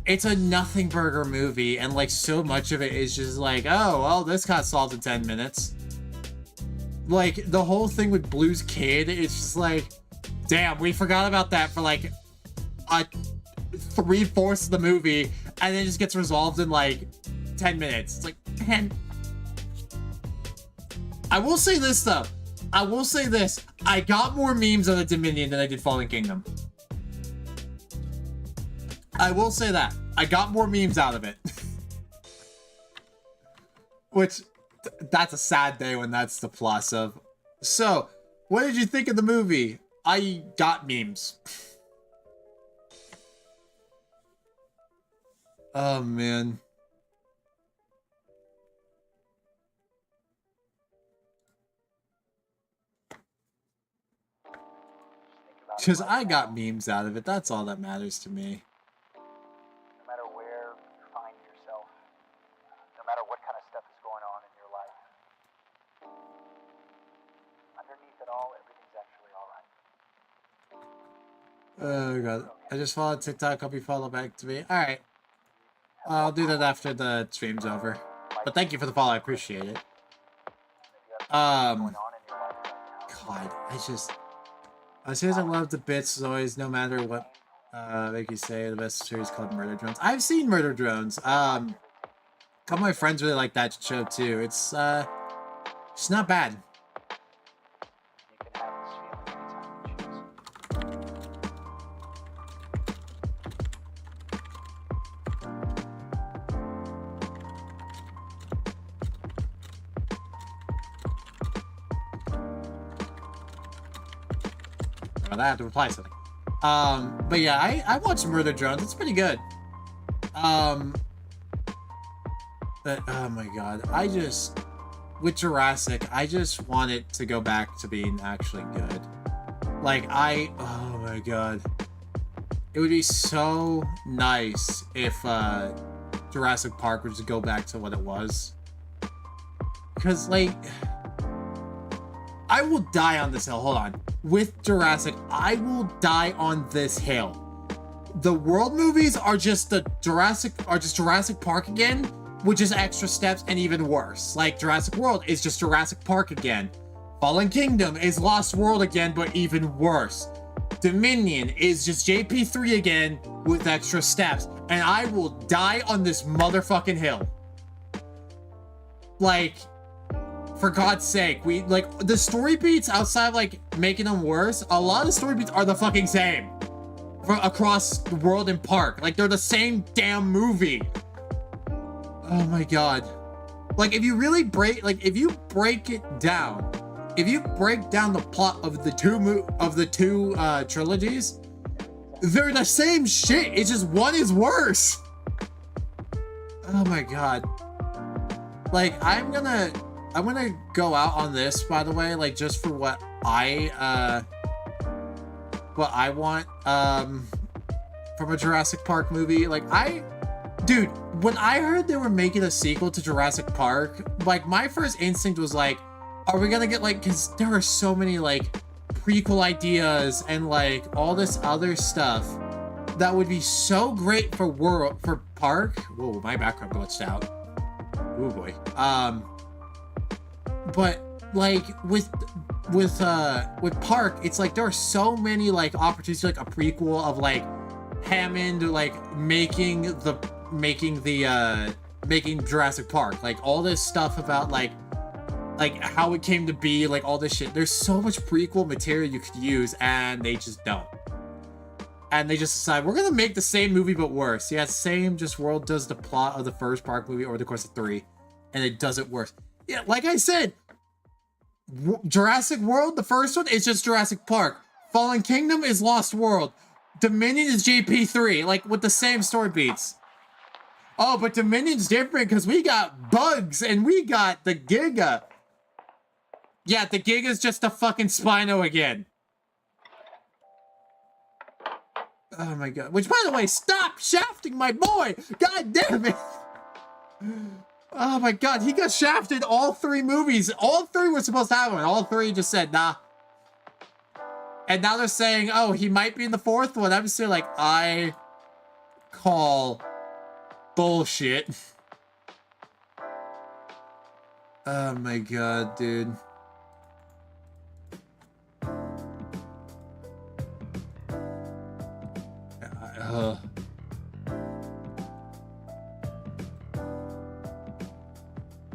it's a nothing burger movie, and, like, so much of it is just like, oh, well, this got solved in 10 minutes. Like, the whole thing with Blue's kid, it's just like, damn, we forgot about that for, like, 3/4 of the movie, and then it just gets resolved in, like, 10 minutes. It's like, man. I will say this, though. I will say this. I got more memes out of Dominion than I did Fallen Kingdom. I will say that. I got more memes out of it. Which, that's a sad day when that's the plus of... So, what did you think of the movie? I got memes. Oh man. Because I got memes out of it. That's all that matters to me. No matter where you find yourself, no matter what kind of stuff is going on in your life, underneath it all, everything's actually alright. Oh god. I just followed TikTok. Hope you follow back to me. Alright. I'll do that after the stream's over. But thank you for the follow. I appreciate it. God, I seriously love the bits as always, no matter what make you say. The best series called Murder Drones. I've seen Murder Drones. A couple of my friends really like that show too. It's not bad. I have to reply something. But yeah, I watched Murder Drones. It's pretty good. But oh my god, with Jurassic, I just want it to go back to being actually good. Like oh my god, it would be so nice if Jurassic Park would just go back to what it was. Because like, I will die on this hill. Hold on. With Jurassic, I will die on this hill. The World movies are just Jurassic Park again, with just extra steps and even worse. Like Jurassic World is just Jurassic Park again. Fallen Kingdom is Lost World again, but even worse. Dominion is just JP3 again with extra steps, and I will die on this motherfucking hill. Like, for God's sake, we like the story beats outside of like making them worse. A lot of the story beats are the fucking same across the world and park. Like they're the same damn movie. Oh my god! Like if you really break it down, if you break down the plot of the two trilogies, they're the same shit. It's just one is worse. Oh my god! Like I'm gonna go out on this, by the way, like just for what I want from a Jurassic Park movie. Like dude, when I heard they were making a sequel to Jurassic Park, like my first instinct was like, are we gonna get like, because there are so many like prequel ideas and like all this other stuff that would be so great for Park. Whoa, my background glitched out. Oh boy. But like with Park, it's like there are so many like opportunities, like a prequel of like Hammond like making Jurassic Park, like all this stuff about like how it came to be, like all this shit. There's so much prequel material you could use, and they just don't. And they just decide we're gonna make the same movie but worse. Yeah, same, just world does the plot of the first Park movie over the course of 3, and it does it worse. Yeah, like I said, Jurassic World, the first one, is just Jurassic Park. Fallen Kingdom is Lost World. Dominion is JP3, like with the same story beats. Oh, but Dominion's different because we got bugs and we got the Giga. Yeah, the Giga's just a fucking Spino again. Oh my god. Which, by the way, stop shafting my boy! God damn it! Oh my god, he got shafted all 3 movies. All 3 were supposed to have one. All 3 just said, nah. And now they're saying, oh, he might be in the 4th one. I'm still like, I call bullshit. Oh my god, dude.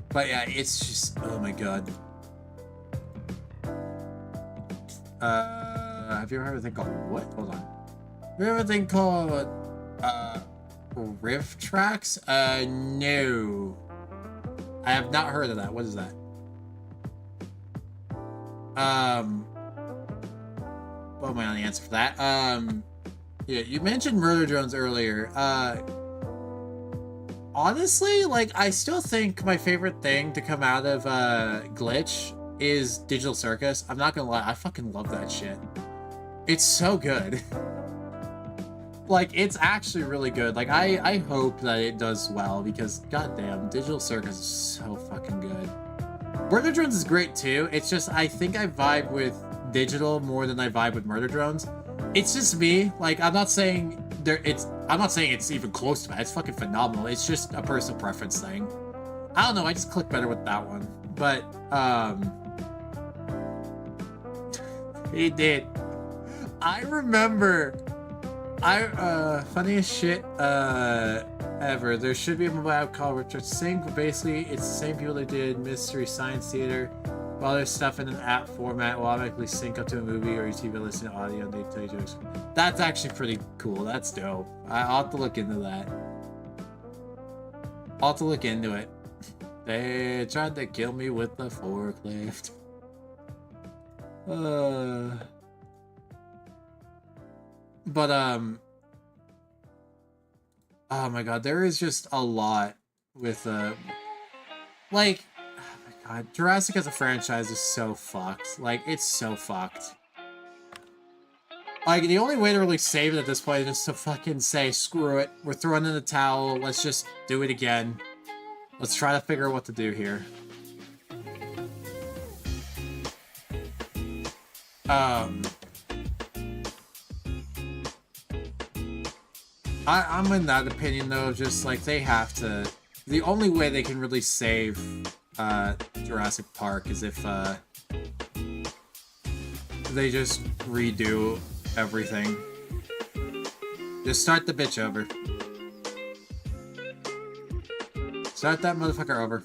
But yeah, it's just, oh my god. Have you ever heard of a thing called what? Hold on. Have you ever heard of a thing called Rift Tracks? No. I have not heard of that. What is that? What am I on the answer for that? Yeah, you mentioned Murder Drones earlier. honestly, like, I still think my favorite thing to come out of Glitch is Digital Circus. I'm not gonna lie, I fucking love that shit. It's so good. Like, it's actually really good. Like, I hope that it does well, because goddamn, Digital Circus is so fucking good. Murder Drones is great too. It's just, I think I vibe with Digital more than I vibe with Murder Drones. It's just me. Like, I'm not saying it's even close to that. It's fucking phenomenal. It's just a personal preference thing. I don't know, I just click better with that one. But, he did. I remember, funniest shit, ever. There should be a mobile app called Richard Sing, but basically, it's the same people that did Mystery Science Theater. While there's stuff in an app format will automatically sync up to a movie or your TV listen to audio and they tell you jokes. That's actually pretty cool. That's dope. I'll have to look into that. I'll have to look into it. They tried to kill me with the forklift. But, oh my god, there is just a lot with, like, oh my god, Jurassic as a franchise is so fucked. Like, it's so fucked. Like, the only way to really save it at this point is just to fucking say, screw it, we're throwing in the towel, let's just do it again. Let's try to figure out what to do here. I'm in that opinion though, just like they have to. The only way they can really save Jurassic Park is if they just redo everything. Just start the bitch over. Start that motherfucker over.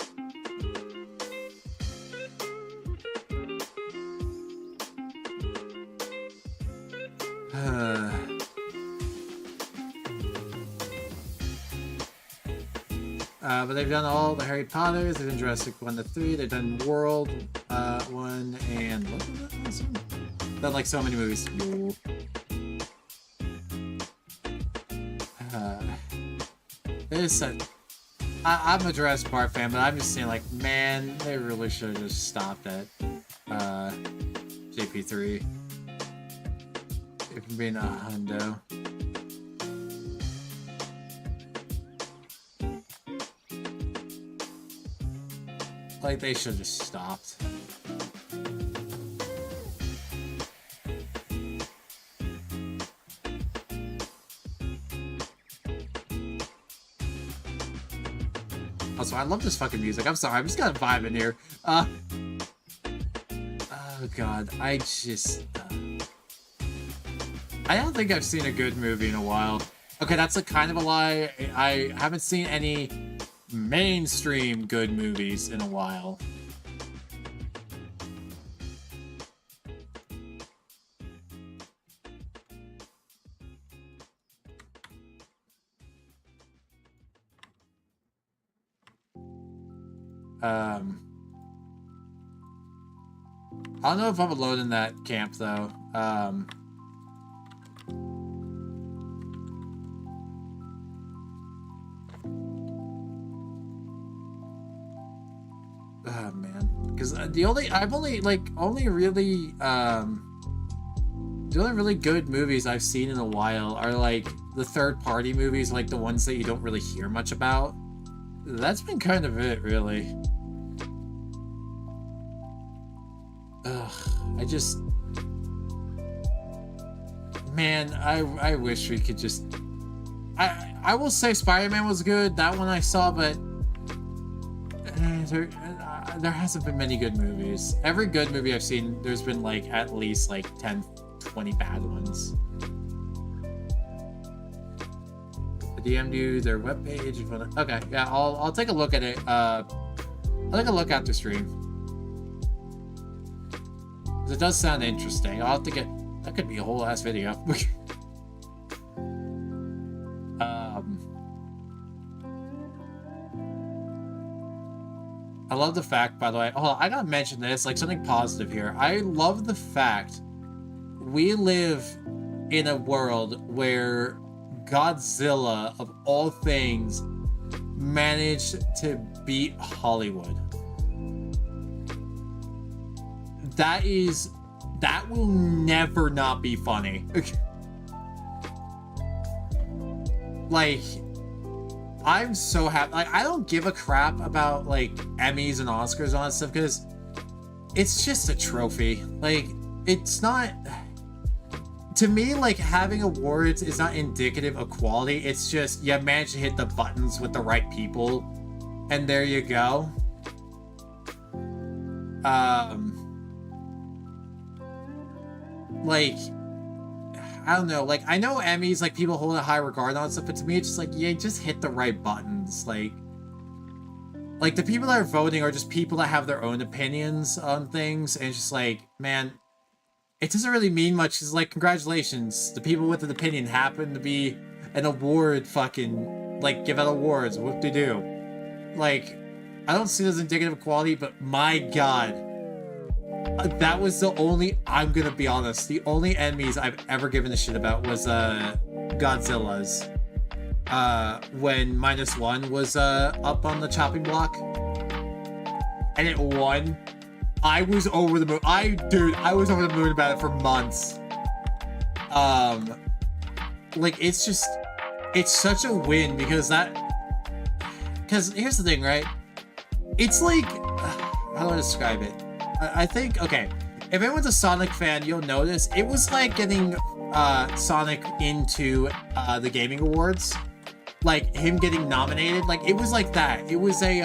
But they've done all the Harry Potters, they've done Jurassic 1 to 3, they've done World 1 and what was that last one? They've done like so many movies. I'm a Jurassic Park fan, but I'm just saying, like, man, they really should have just stopped at JP3. If I'm being a hundo. Like, they should have just stopped. Also, I love this fucking music. I'm sorry, I'm just got a vibe in here. Oh god, I just... I don't think I've seen a good movie in a while. Okay, that's a kind of a lie. I haven't seen any mainstream good movies in a while. I don't know if I'm alone in that camp though. Oh man, because the only really good movies I've seen in a while are like the third-party movies, like the ones that you don't really hear much about. That's been kind of it, really. Ugh, man, I wish we could just... I will say Spider-Man was good, that one I saw, but there hasn't been many good movies. Every good movie I've seen, there's been like at least like 10, 20 bad ones. The DM do their webpage. Okay, yeah, I'll take a look at it. I'll take a look at the stream. It does sound interesting. I'll have to get... That could be a whole ass video. I love the fact, by the way... Oh, I gotta mention this, like something positive here. I love the fact we live in a world where Godzilla, of all things, managed to beat Hollywood. That will never not be funny. Like, I'm so happy. Like, I don't give a crap about like Emmys and Oscars and all that stuff because it's just a trophy. Like, it's not, to me, like, having awards is not indicative of quality. It's just you managed to hit the buttons with the right people, and there you go. Like, I don't know, like, I know Emmys, like, people hold a high regard on stuff, but to me, it's just like, yeah, just hit the right buttons. Like, the people that are voting are just people that have their own opinions on things, and it's just like, man, it doesn't really mean much. It's like, congratulations, the people with an opinion happen to be an award fucking, like, give out awards, whoop-de-doo. Like, I don't see it as indicative of quality, but my god, that was the only, I'm gonna be honest, the only Emmys I've ever given a shit about was Godzilla's. When -1 was up on the chopping block. And it won. I was over the moon. I was over the moon about it for months. Like, it's just, it's such a win because here's the thing, right? It's like, how do I describe it? I think, okay, if anyone's a Sonic fan, you'll notice it was like getting Sonic into the Gaming Awards. Like, him getting nominated, like, it was like that. It was like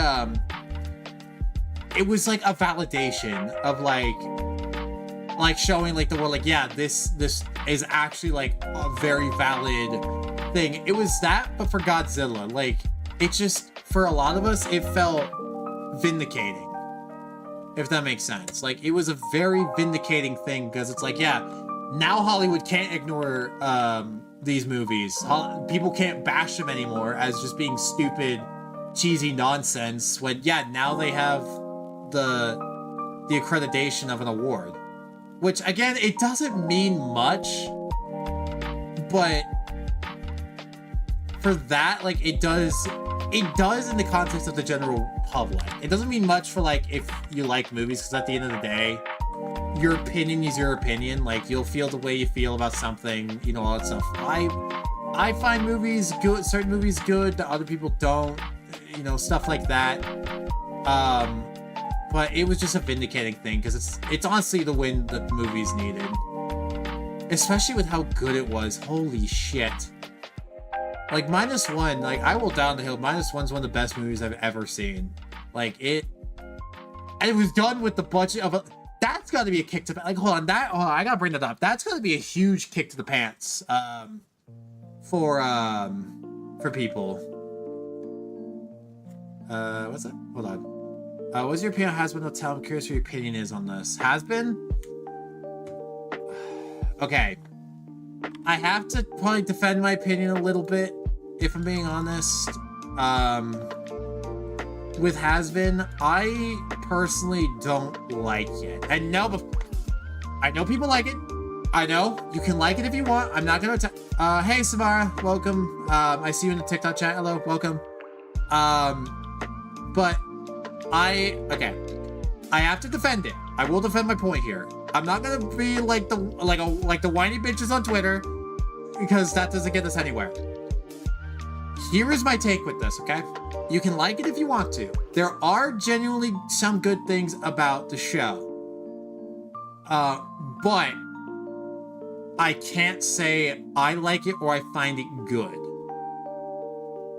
a validation of like showing like the world, like, yeah, this is actually like a very valid thing. It was that, but for Godzilla, like, it just, for a lot of us, it felt vindicating, if that makes sense. Like, it was a very vindicating thing because it's like, yeah, now Hollywood can't ignore these movies. People can't bash them anymore as just being stupid, cheesy nonsense when, yeah, now they have the accreditation of an award. Which, again, it doesn't mean much, but for that, like, it does in the context of the general public. It doesn't mean much for, like, if you like movies, because at the end of the day, your opinion is your opinion. Like, you'll feel the way you feel about something, you know, all that stuff. I find movies good, certain movies good, that other people don't, you know, stuff like that. But it was just a vindicating thing, because it's honestly the win that the movies needed. Especially with how good it was. Holy shit. Like, -1, like, I will down the hill. -1's one of the best movies I've ever seen. Like, and it was done with the budget of that's gotta be a kick to, like, hold on, I gotta bring that up. That's gotta be a huge kick to the pants, for people. What's that? Hold on. What's your opinion on Has Been Hotel? I'm curious what your opinion is on this. Has Been? Okay. I have to probably defend my opinion a little bit, if I'm being honest. With Has Been, I personally don't like it. And no, I know people like it. I know. You can like it if you want. I'm not gonna hey, Samara. Welcome. I see you in the TikTok chat. Hello. Welcome. But okay. I have to defend it. I will defend my point here. I'm not gonna be like the whiny bitches on Twitter, because that doesn't get us anywhere. Here is my take with this, okay? You can like it if you want to. There are genuinely some good things about the show. But I can't say I like it or I find it good.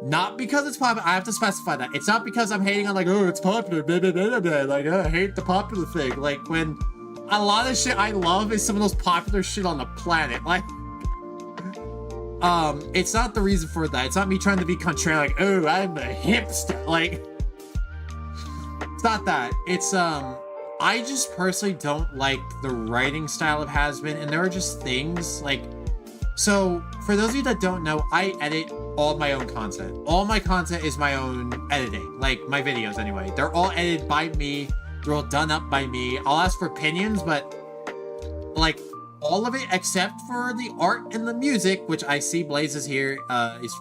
Not because it's popular. I have to specify that. It's not because I'm hating on, like, oh, it's popular, blah, blah, blah, blah. Like, I hate the popular thing. Like, when a lot of shit I love is some of those popular shit on the planet. Like, it's not the reason for that. It's not me trying to be contrary, like, oh, I'm a hipster. Like, it's not that. It's, I just personally don't like the writing style of Has Been, and there are just things, like, so, for those of you that don't know, I edit all my own content. All my content is my own editing, like, my videos anyway. They're all edited by me. They're all done up by me. I'll ask for opinions, but, like, all of it except for the art and the music, which I see Blaze is here, is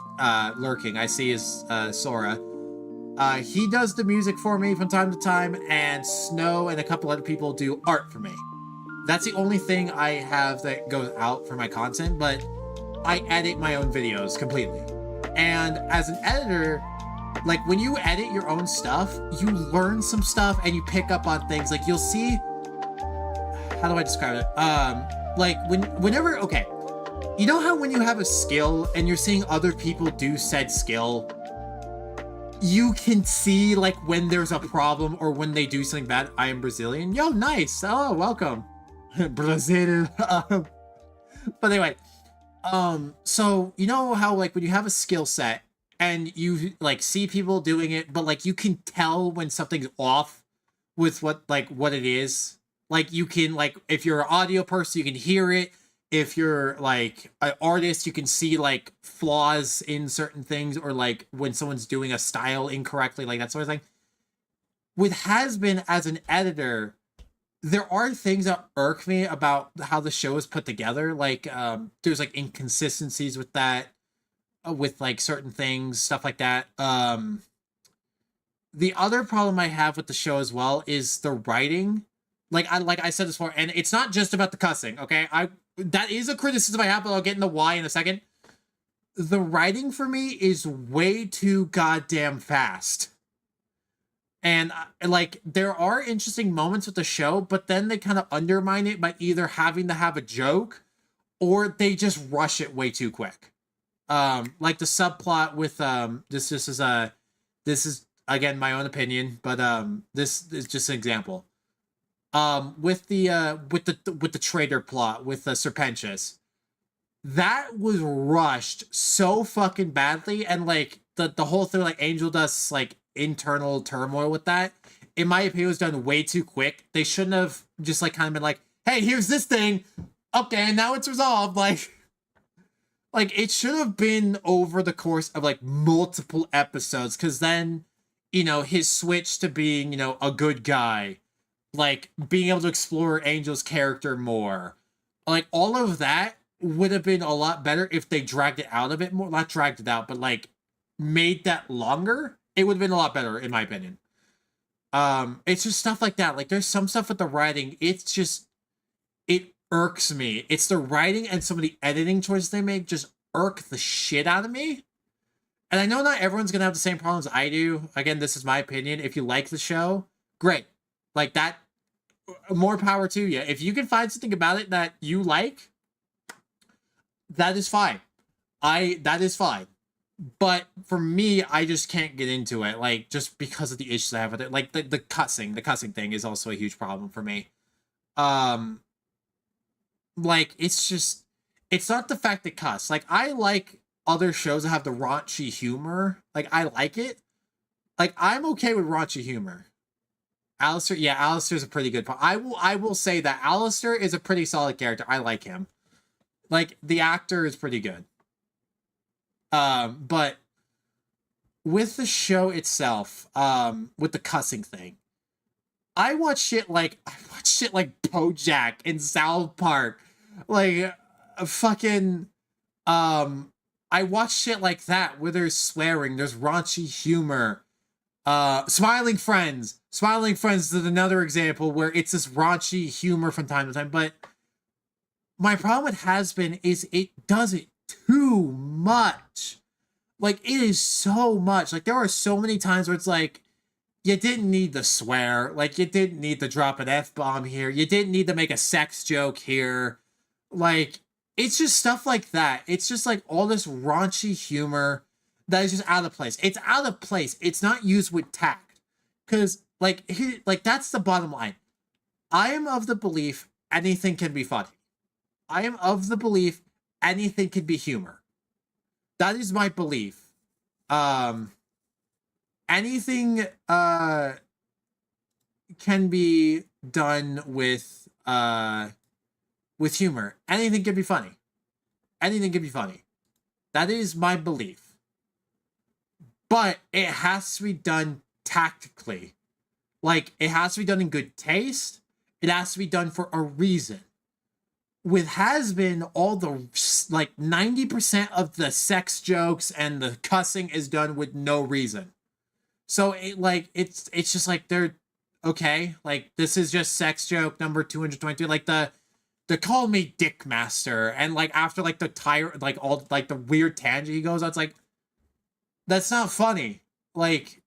lurking. I see his Sora. He does the music for me from time to time, and Snow and a couple other people do art for me. That's the only thing I have that goes out for my content, but I edit my own videos completely. And as an editor, like when you edit your own stuff, you learn some stuff and you pick up on things. Like you'll see, how do I describe it? Like whenever, okay, you know how when you have a skill and you're seeing other people do said skill, you can see like when there's a problem or when they do something bad. I am Brazilian. Yo, nice. Oh, welcome. Brazilian. But anyway, so you know how like when you have a skill set and you like see people doing it, but like you can tell when something's off with what it is. Like you can, like, if you're an audio person, you can hear it. If you're like an artist, you can see like flaws in certain things, or like when someone's doing a style incorrectly, like that sort of thing. With Has-Been as an editor, there are things that irk me about how the show is put together. Like there's like inconsistencies with that, with like certain things, stuff like that. The other problem I have with the show as well is the writing. Like I said this before, and it's not just about the cussing, okay? That is a criticism I have, but I'll get into why in a second. The writing for me is way too goddamn fast. And like there are interesting moments with the show, but then they kind of undermine it by either having to have a joke or they just rush it way too quick. Like the subplot with this is again my own opinion, but this is just an example. With the traitor plot with Serpentius, that was rushed so fucking badly, and like the whole thing, like Angel does like internal turmoil with that, in my opinion, was done way too quick. They shouldn't have just like kind of been like, hey, here's this thing, okay, now it's resolved. Like it should have been over the course of like multiple episodes, because then, you know, his switch to being, you know, a good guy, like being able to explore Angel's character more, like all of that would have been a lot better if they dragged it out a bit more. Not dragged it out, but like made that longer. It would have been a lot better, in my opinion. It's just stuff like that. Like there's some stuff with the writing, it's just, it irks me. It's the writing and some of the editing choices they make just irk the shit out of me. And I know not everyone's gonna have the same problems I do. Again, this is my opinion. If you like the show, great. Like that, more power to you. If you can find something about it that you like, that is fine. That is fine. But for me, I just can't get into it, like, just because of the issues I have with it. Like the cussing thing is also a huge problem for me. Like it's not the fact that cuss. Like I like other shows that have the raunchy humor. Like I like it. Like I'm okay with raunchy humor. Alistair, yeah, Alistair's a pretty good part. I will say that Alistair is a pretty solid character. I like him. Like the actor is pretty good. But with the show itself, with the cussing thing, I watch shit like BoJack and South Park, like fucking I watch shit like that where there's swearing, there's raunchy humor. Smiling Friends is another example where it's this raunchy humor from time to time. But my problem with Has-Been is it does it too much. Like it is so much. Like there are so many times where it's like, you didn't need to swear. Like you didn't need to drop an F-bomb here. You didn't need to make a sex joke here. Like it's just stuff like that. It's just like all this raunchy humor that is just out of place. It's out of place. It's not used with tact. Because, like that's the bottom line. I am of the belief anything can be funny. I am of the belief anything can be humor. That is my belief. Anything can be done with humor. Anything can be funny. Anything can be funny. That is my belief. But it has to be done tactically. Like, it has to be done in good taste. It has to be done for a reason. With Has-Been, all the, like, 90% of the sex jokes and the cussing is done with no reason. So it's just like they're okay. Like this is just sex joke number 222. Like the call me Dick Master, and like after like the tire like all like the weird tangent he goes on, it's like that's not funny. Like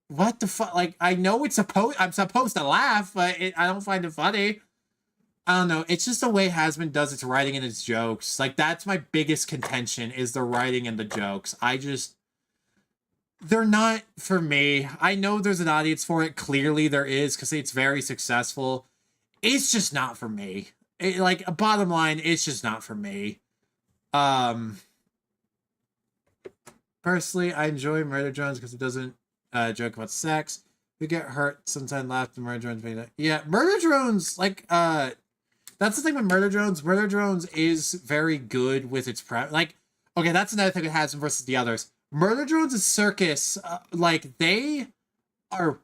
what the fuck? Like I know I'm supposed to laugh, but I don't find it funny. I don't know. It's just the way Hasbin does its writing and its jokes. Like that's my biggest contention is the writing and the jokes. They're not for me. I know there's an audience for it. Clearly there is because it's very successful. It's just not for me. Bottom line, it's just not for me. Personally, I enjoy Murder Drones because it doesn't joke about sex. We get hurt, sometimes laugh. The Murder Drones, yeah, Murder Drones, that's the thing with Murder Drones. Murder Drones is very good with its okay, that's another thing it has versus the others. Murder Drones' circus, they are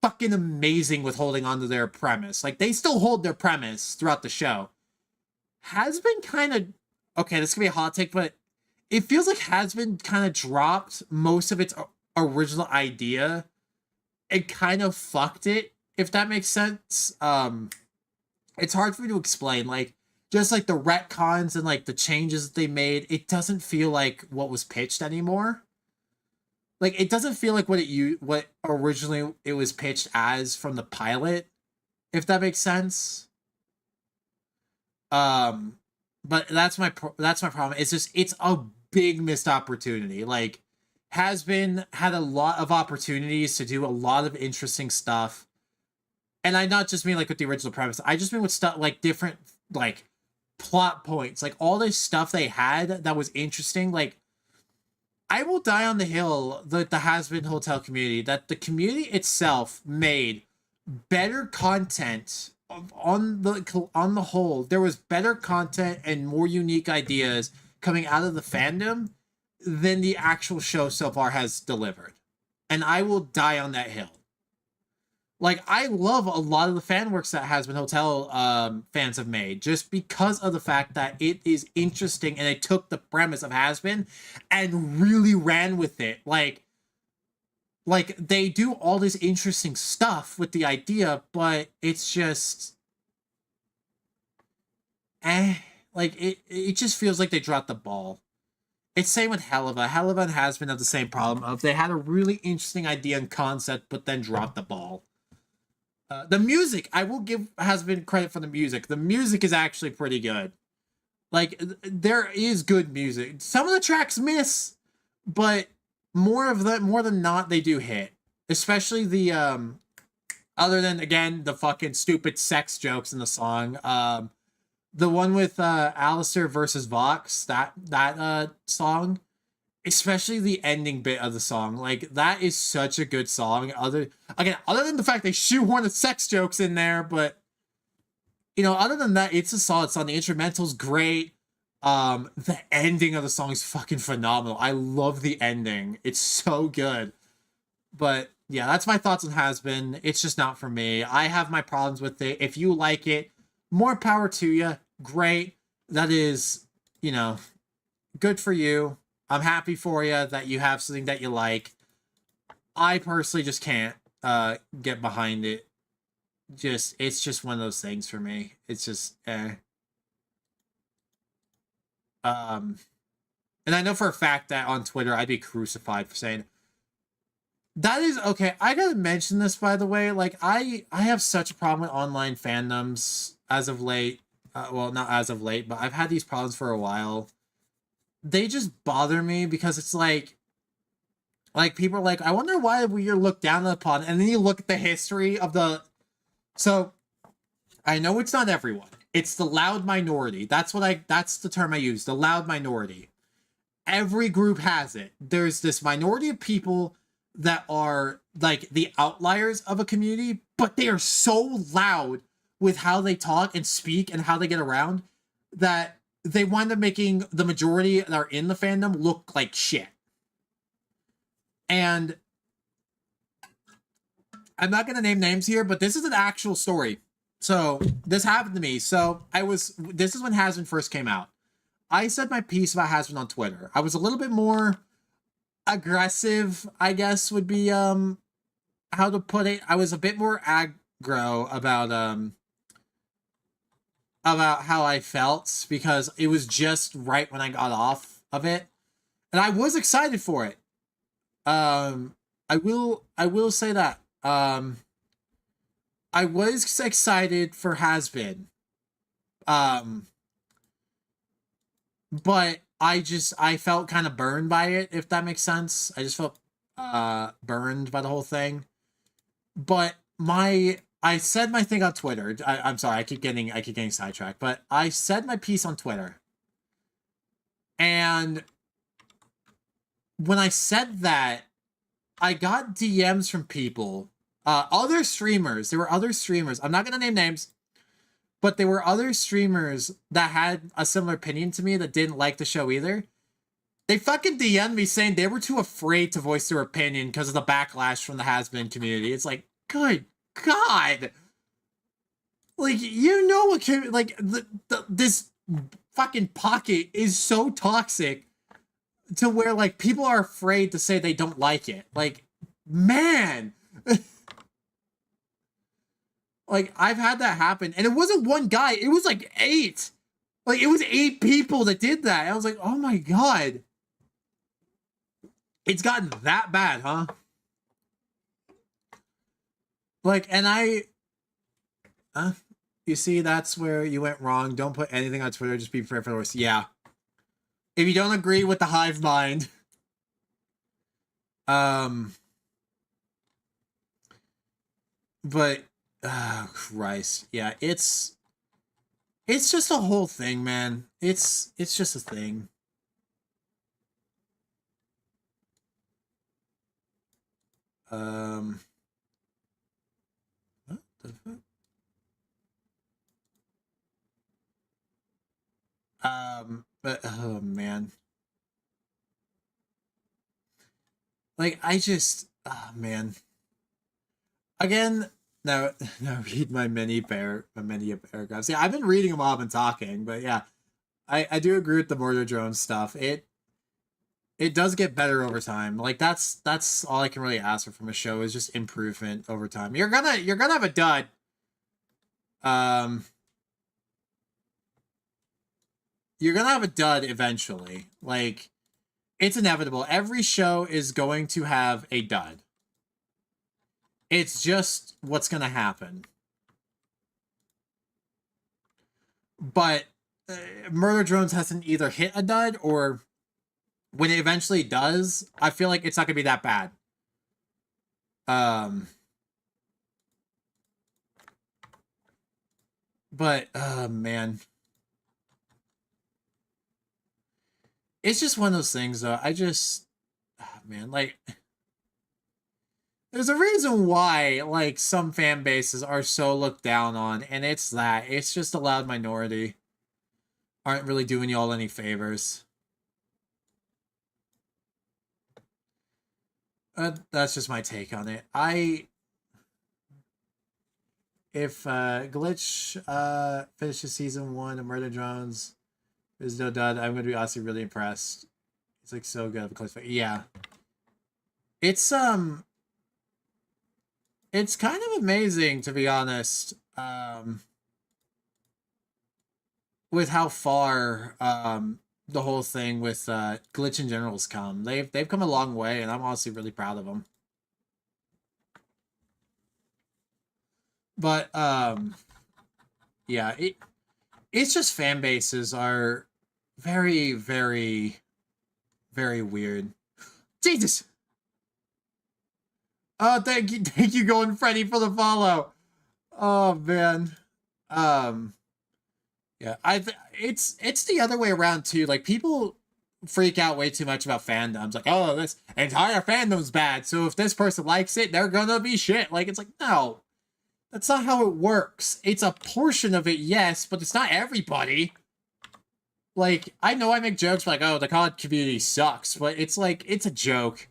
fucking amazing with holding on to their premise. Like, they still hold their premise throughout the show. Has been kind of... Okay, this could be a hot take, but it feels like Has been kind of dropped most of its original idea and kind of fucked it, if that makes sense. It's hard for me to explain. Just like the retcons and like the changes that they made, it doesn't feel like what was pitched anymore. Like it doesn't feel like what originally it was pitched as from the pilot, if that makes sense. But that's my problem. It's just it's a big missed opportunity. Like has been had a lot of opportunities to do a lot of interesting stuff. And I not just mean like with the original premise. I just mean with stuff like different like plot points, like all this stuff they had that was interesting. Like I will die on the hill that the Has-Been Hotel community, that the community itself made better content on the whole. There was better content and more unique ideas coming out of the fandom than the actual show so far has delivered. And I will die on that hill. Like, I love a lot of the fan works that Has-Been Hotel fans have made just because of the fact that it is interesting and they took the premise of Has-Been and really ran with it. Like they do all this interesting stuff with the idea, but it's just... it just feels like they dropped the ball. It's same with Helluva. Helluva and Has-Been have the same problem of they had a really interesting idea and concept, but then dropped the ball. The music, I will give Has-Been credit for the music. The music is actually pretty good. Like, there is good music. Some of the tracks miss, but more than not, they do hit. Especially the, other than, again, the fucking stupid sex jokes in the song. The one with, Alistair versus Vox, that song. Especially the ending bit of the song. Like, that is such a good song. Other than the fact they shoehorn the sex jokes in there, but, other than that, it's a solid song. The instrumental's great. The ending of the song is fucking phenomenal. I love the ending. It's so good. But, yeah, that's my thoughts on Has-Been. It's just not for me. I have my problems with it. If you like it, more power to you. Great. That is, good for you. I'm happy for you that you have something that you like. I personally just can't get behind it. It's just one of those things for me. It's just And I know for a fact that on Twitter I'd be crucified for saying that is okay. I gotta mention this, by the way. Like I have such a problem with online fandoms as of late. Well, not as of late, but I've had these problems for a while. They just bother me because it's like people are like, I wonder why we are looked down upon, and then you look at the history of the... So, I know it's not everyone. It's the loud minority. That's the term I use, the loud minority. Every group has it. There's this minority of people that are, like, the outliers of a community, but they are so loud with how they talk and speak and how they get around that they wind up making the majority that are in the fandom look like shit. And I'm not going to name names here, but this is an actual story. So this happened to me. So this is when Has-Been first came out. I said my piece about Has-Been on Twitter. I was a little bit more aggressive, I guess would be how to put it. I was a bit more aggro about how I felt because it was just right when I got off of it. And I was excited for it. I will say that. I was excited for Has Been. But I felt kind of burned by it, if that makes sense. I just felt burned by the whole thing. But I said my thing on Twitter. I'm sorry, I keep getting sidetracked, but I said my piece on Twitter. And when I said that, I got DMs from people, other streamers. There were other streamers. I'm not gonna name names, but there were other streamers that had a similar opinion to me that didn't like the show either. They fucking DM'd me saying they were too afraid to voice their opinion because of the backlash from the has-been community. It's like, good God. Like, you know what, like, this fucking pocket is so toxic to where, like, people are afraid to say they don't like it. Like, man. Like, I've had that happen. And it wasn't one guy. It was, like, 8. Like, it was 8 people that did that. I was like, oh my God. It's gotten that bad, huh? Like, and you see, that's where you went wrong. Don't put anything on Twitter. Just be prepared for the worst. Yeah. If you don't agree with the hive mind, but, oh, Christ. Yeah, it's just a whole thing, man. It's just a thing. What the fuck? But, oh, man. Like, oh, man. Again, now read my many paragraphs. Yeah, I've been reading them while I've been talking, but yeah, I do agree with the mortar drone stuff. It does get better over time. Like, that's all I can really ask for from a show is just improvement over time. You're gonna have a dud. You're gonna have a dud eventually. Like, it's inevitable. Every show is going to have a dud. It's just what's gonna happen. But Murder Drones hasn't either hit a dud or when it eventually does, I feel like it's not gonna be that bad. But man. It's just one of those things though. Man, like, there's a reason why, like, some fan bases are so looked down on, and it's just a loud minority. Aren't really doing y'all any favors. That's just my take on it. If Glitch finishes season 1 of Murder Drones, there's no dud, I'm gonna be honestly really impressed. It's like so good. Yeah. It's kind of amazing, to be honest, with how far the whole thing with Glitch in general's come. They've come a long way, and I'm honestly really proud of them. But yeah, it's just fan bases are very, very, very weird. Jesus. Oh, thank you, Golden Freddy, for the follow. Oh man, yeah, it's the other way around too. Like, people freak out way too much about fandoms. Like, oh, this entire fandom's bad, so if this person likes it, they're gonna be shit. Like, it's like, no, that's not how it works. It's a portion of it, yes, but it's not everybody. Like, I know I make jokes like, oh, the COD community sucks, but it's like, it's a joke.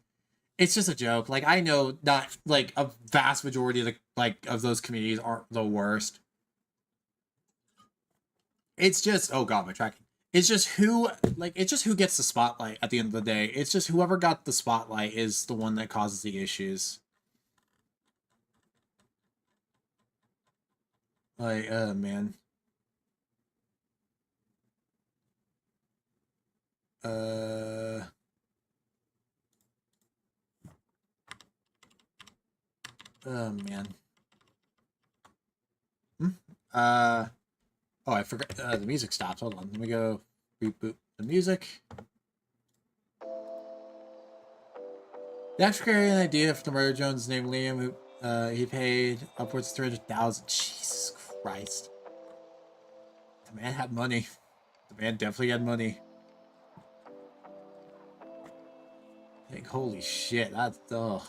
It's just a joke. Like, I know not, like, a vast majority of of those communities aren't the worst. It's just, oh god, my tracking. It's just who gets the spotlight at the end of the day. It's just whoever got the spotlight is the one that causes the issues. Like, oh man. Oh man. Oh, I forgot. The music stopped. Hold on. Let me go reboot the music. The actor carried an idea for the murder drones named Liam, who he paid upwards of 300,000. Jesus Christ. The man had money. The man definitely had money. Like, holy shit. That's, ugh.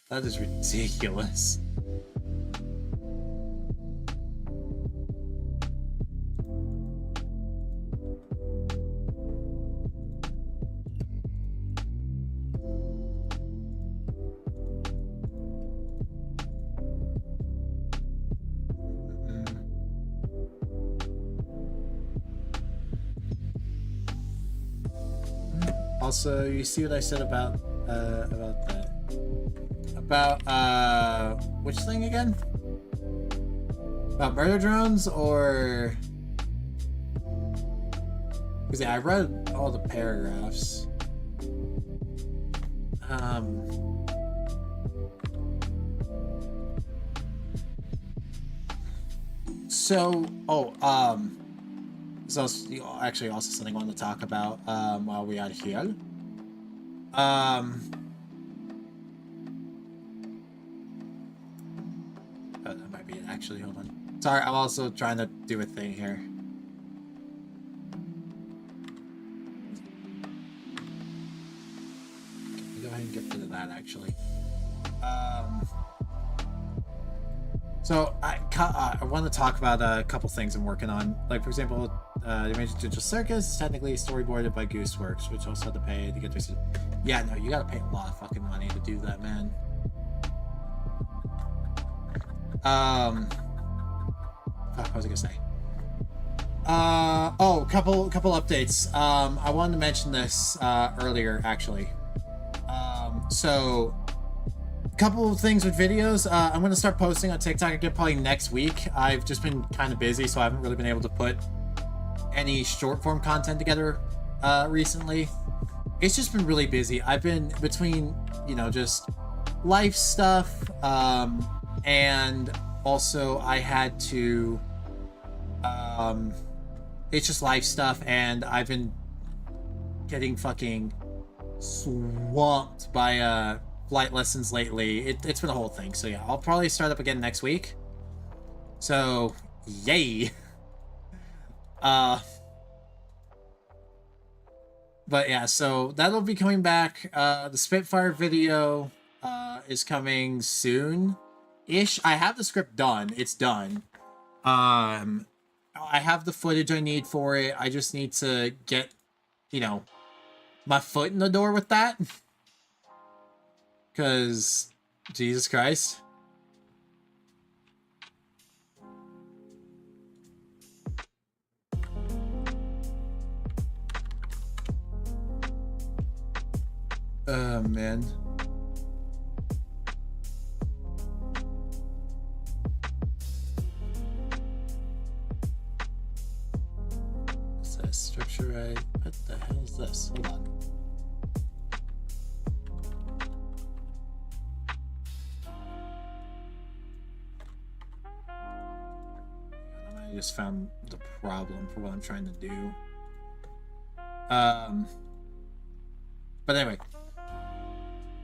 That is ridiculous. Also, you see what I said about that? About, which thing again? About murder drones, or... Because, yeah, I read all the paragraphs. So, there's actually also something I want to talk about, while we are here. Oh, that might be it, actually. Hold on. Sorry, I'm also trying to do a thing here. Okay, go ahead and get rid of that, actually. So I want to talk about a couple things I'm working on. Like, for example, the Major Digital Circus is technically storyboarded by Gooseworks, which also had to pay to get this. Yeah, no, you gotta pay a lot of fucking money to do that, man. Fuck, what was I gonna say? Oh, couple updates. I wanted to mention this earlier, actually. So, couple of things with videos. I'm gonna start posting on TikTok again probably next week. I've just been kind of busy, so I haven't really been able to put any short form content together recently. It's just been really busy. I've been between, you know, just life stuff, and also I had to, it's just life stuff, and I've been getting fucking swamped by flight lessons lately. It's been a whole thing. So yeah, I'll probably start up again next week. So yay. But yeah, so that'll be coming back. The Spitfire video is coming soon-ish. I have the script done. It's done. I have the footage I need for it. I just need to get, you know, my foot in the door with that. Because, Jesus Christ. Oh, man. Is that structure right? What the hell is this? Hold on. I just found the problem for what I'm trying to do. But anyway.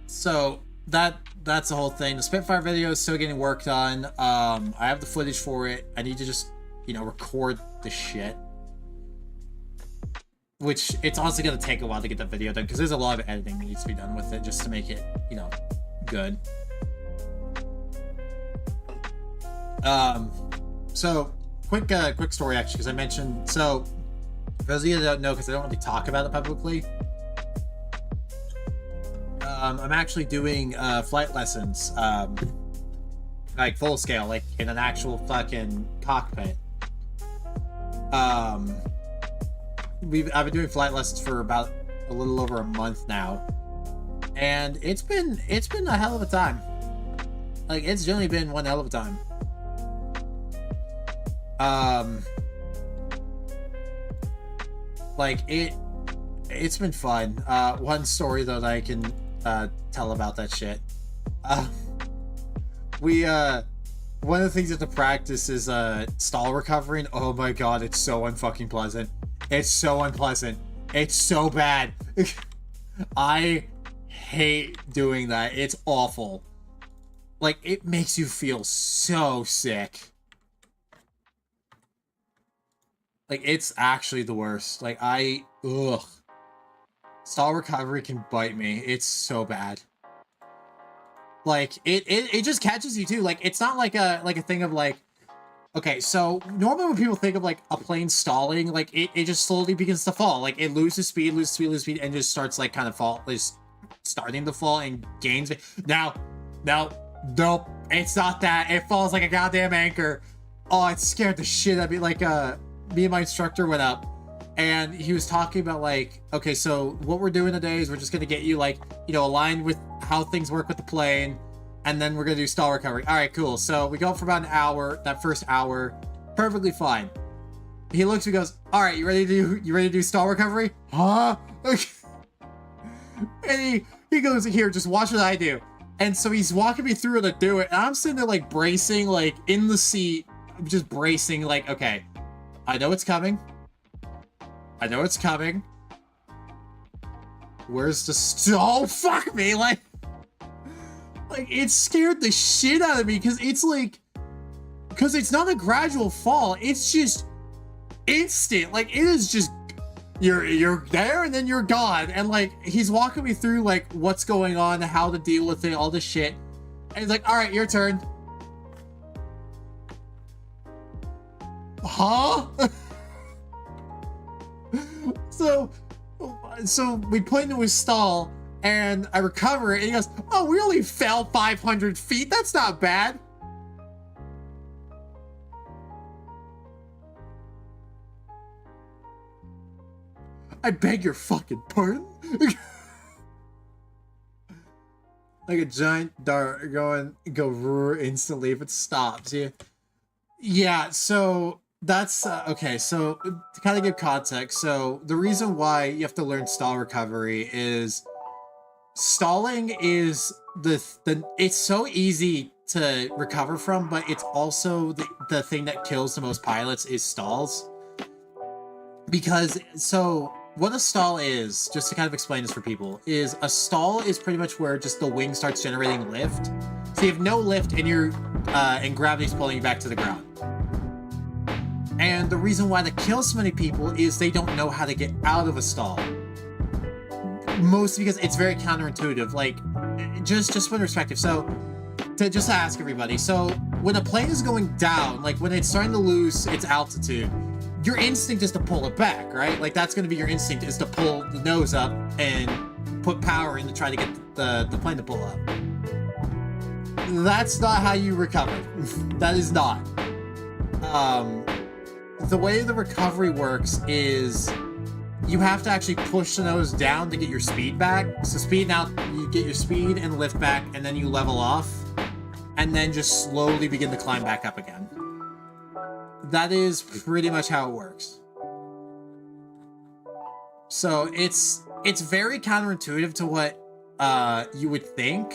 So that's the whole thing. The Spitfire video is still getting worked on. I have the footage for it. I need to just, you know, record the shit. Which, it's honestly going to take a while to get that video done, because there's a lot of editing that needs to be done with it just to make it, you know, good. So, quick story, actually, because I mentioned... So, for those of you that don't know, because I don't really talk about it publicly, I'm actually doing flight lessons like full scale, like in an actual fucking cockpit. I've been doing flight lessons for about a little over a month now, and it's been a hell of a time. Like, it's generally been one hell of a time. Like, it's been fun. One story though that I can tell about that shit. One of the things you have to practice is stall recovery, and oh my god, it's so unfucking pleasant. It's so unpleasant. It's so bad. I hate doing that. It's awful. Like, it makes you feel so sick. Like, it's actually the worst. Like, ugh. Stall recovery can bite me. It's so bad. Like, it just catches you too. Like, it's not like a thing of like, okay, so normally when people think of like a plane stalling, like it just slowly begins to fall. Like, it loses speed, and just starts like kind of just starting to fall and gains. Now, nope, it's not that. It falls like a goddamn anchor. Oh, it scared the shit out of me. Like, me and my instructor went up, and he was talking about like, okay, so what we're doing today is we're just gonna get you like, you know, aligned with how things work with the plane, and then we're gonna do stall recovery. All right, cool. So we go up for about an hour. That first hour, perfectly fine. He looks and goes, "All right, you ready to do stall recovery?" Huh? And he goes, "Here, just watch what I do." And so he's walking me through how to do it, and I'm sitting there like bracing, like in the seat, just bracing, like, okay, I know it's coming. I know it's coming. Where's the stall? Fuck me, like it scared the shit out of me, because it's not a gradual fall. It's just instant. Like, it is just, you're there and then you're gone. And like, he's walking me through like what's going on, how to deal with it, all this shit. And he's like, all right, your turn. Huh? So we put into his stall, and I recover it, and he goes, "Oh, we only fell 500 feet. That's not bad." I beg your fucking pardon? Like a giant dart go instantly if it stops. Yeah, so that's okay. So to kind of give context, so the reason why you have to learn stall recovery is stalling is it's so easy to recover from, but it's also the thing that kills the most pilots is stalls. Because, so what a stall is, just to kind of explain this for people, is a stall is pretty much where just the wing starts generating lift. So you have no lift, and and gravity's pulling you back to the ground. And the reason why that kills so many people is they don't know how to get out of a stall. Mostly because it's very counterintuitive. Like, just put in perspective. So, to ask everybody, so when a plane is going down, like when it's starting to lose its altitude, your instinct is to pull it back, right? Like, that's going to be your instinct, is to pull the nose up and put power in to try to get the plane to pull up. That's not how you recover. That is not. The way the recovery works is you have to actually push the nose down to get your speed back. So speed out, you get your speed and lift back, and then you level off, and then just slowly begin to climb back up again. That is pretty much how it works. So it's very counterintuitive to what you would think.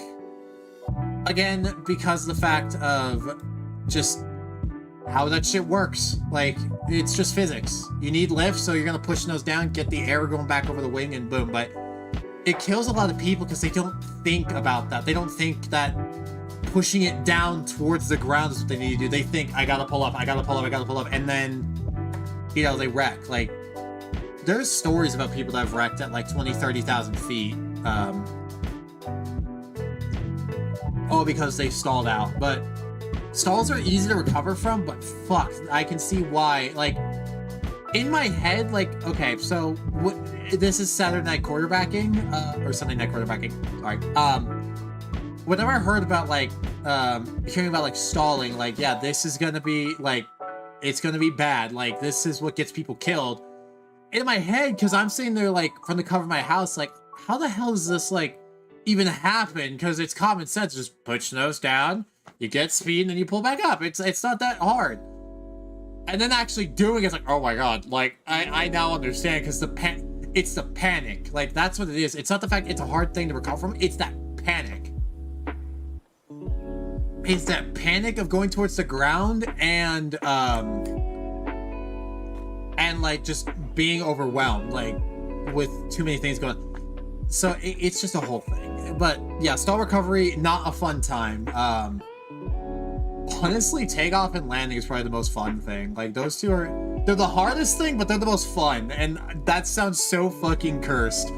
Again, because of the fact of just how that shit works. Like, it's just physics. You need lift, so you're gonna push the nose down, get the air going back over the wing, and boom. But it kills a lot of people because they don't think about that. They don't think that pushing it down towards the ground is what they need to do. They think, I gotta pull up, and then, you know, they wreck. Like, there's stories about people that have wrecked at like 20, 30,000 feet. All because they stalled out. But stalls are easy to recover from, but fuck, I can see why. Like, in my head, like, okay, so this is Saturday night quarterbacking, or Sunday night quarterbacking, sorry. Whenever I heard about, like, hearing about like stalling, like, yeah, this is gonna be like, it's gonna be bad, like this is what gets people killed. In my head, because I'm sitting there like from the cover of my house, like, how the hell does this like even happen? Because it's common sense. Just put your nose down, you get speed, and then you pull back up. It's not that hard. And then actually doing it's like, oh my god, like I now understand, because it's the panic. Like, that's what it is. It's not the fact it's a hard thing to recover from, it's that panic. It's that panic of going towards the ground and like just being overwhelmed, like with too many things going. So it's just a whole thing. But yeah, stall recovery, not a fun time. Honestly, takeoff and landing is probably the most fun thing. Like, those two they're the hardest thing, but they're the most fun. And that sounds so fucking cursed.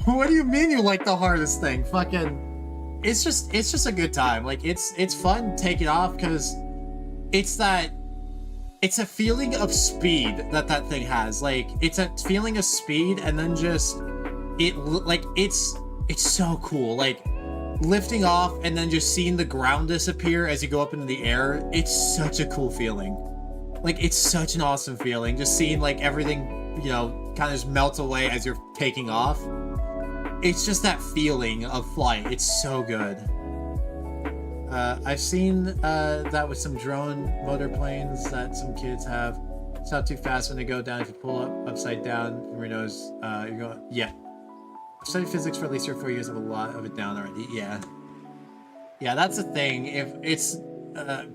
What do you mean you like the hardest thing? Fucking, it's just a good time. Like, it's fun taking off, because it's a feeling of speed that thing has. Like, it's a feeling of speed, and then just it's so cool. Like, lifting off and then just seeing the ground disappear as you go up into the air, it's such a cool feeling. Like, it's such an awesome feeling, just seeing like everything, you know, kind of just melt away as you're taking off. It's just that feeling of flight. It's so good. I've seen that with some drone motor planes that some kids have. It's not too fast when they go down. If you pull up upside down from your nose, you're going, yeah. I've studied physics for at least 3 or 4 years. I have a lot of it down already. Yeah, that's the thing. If it's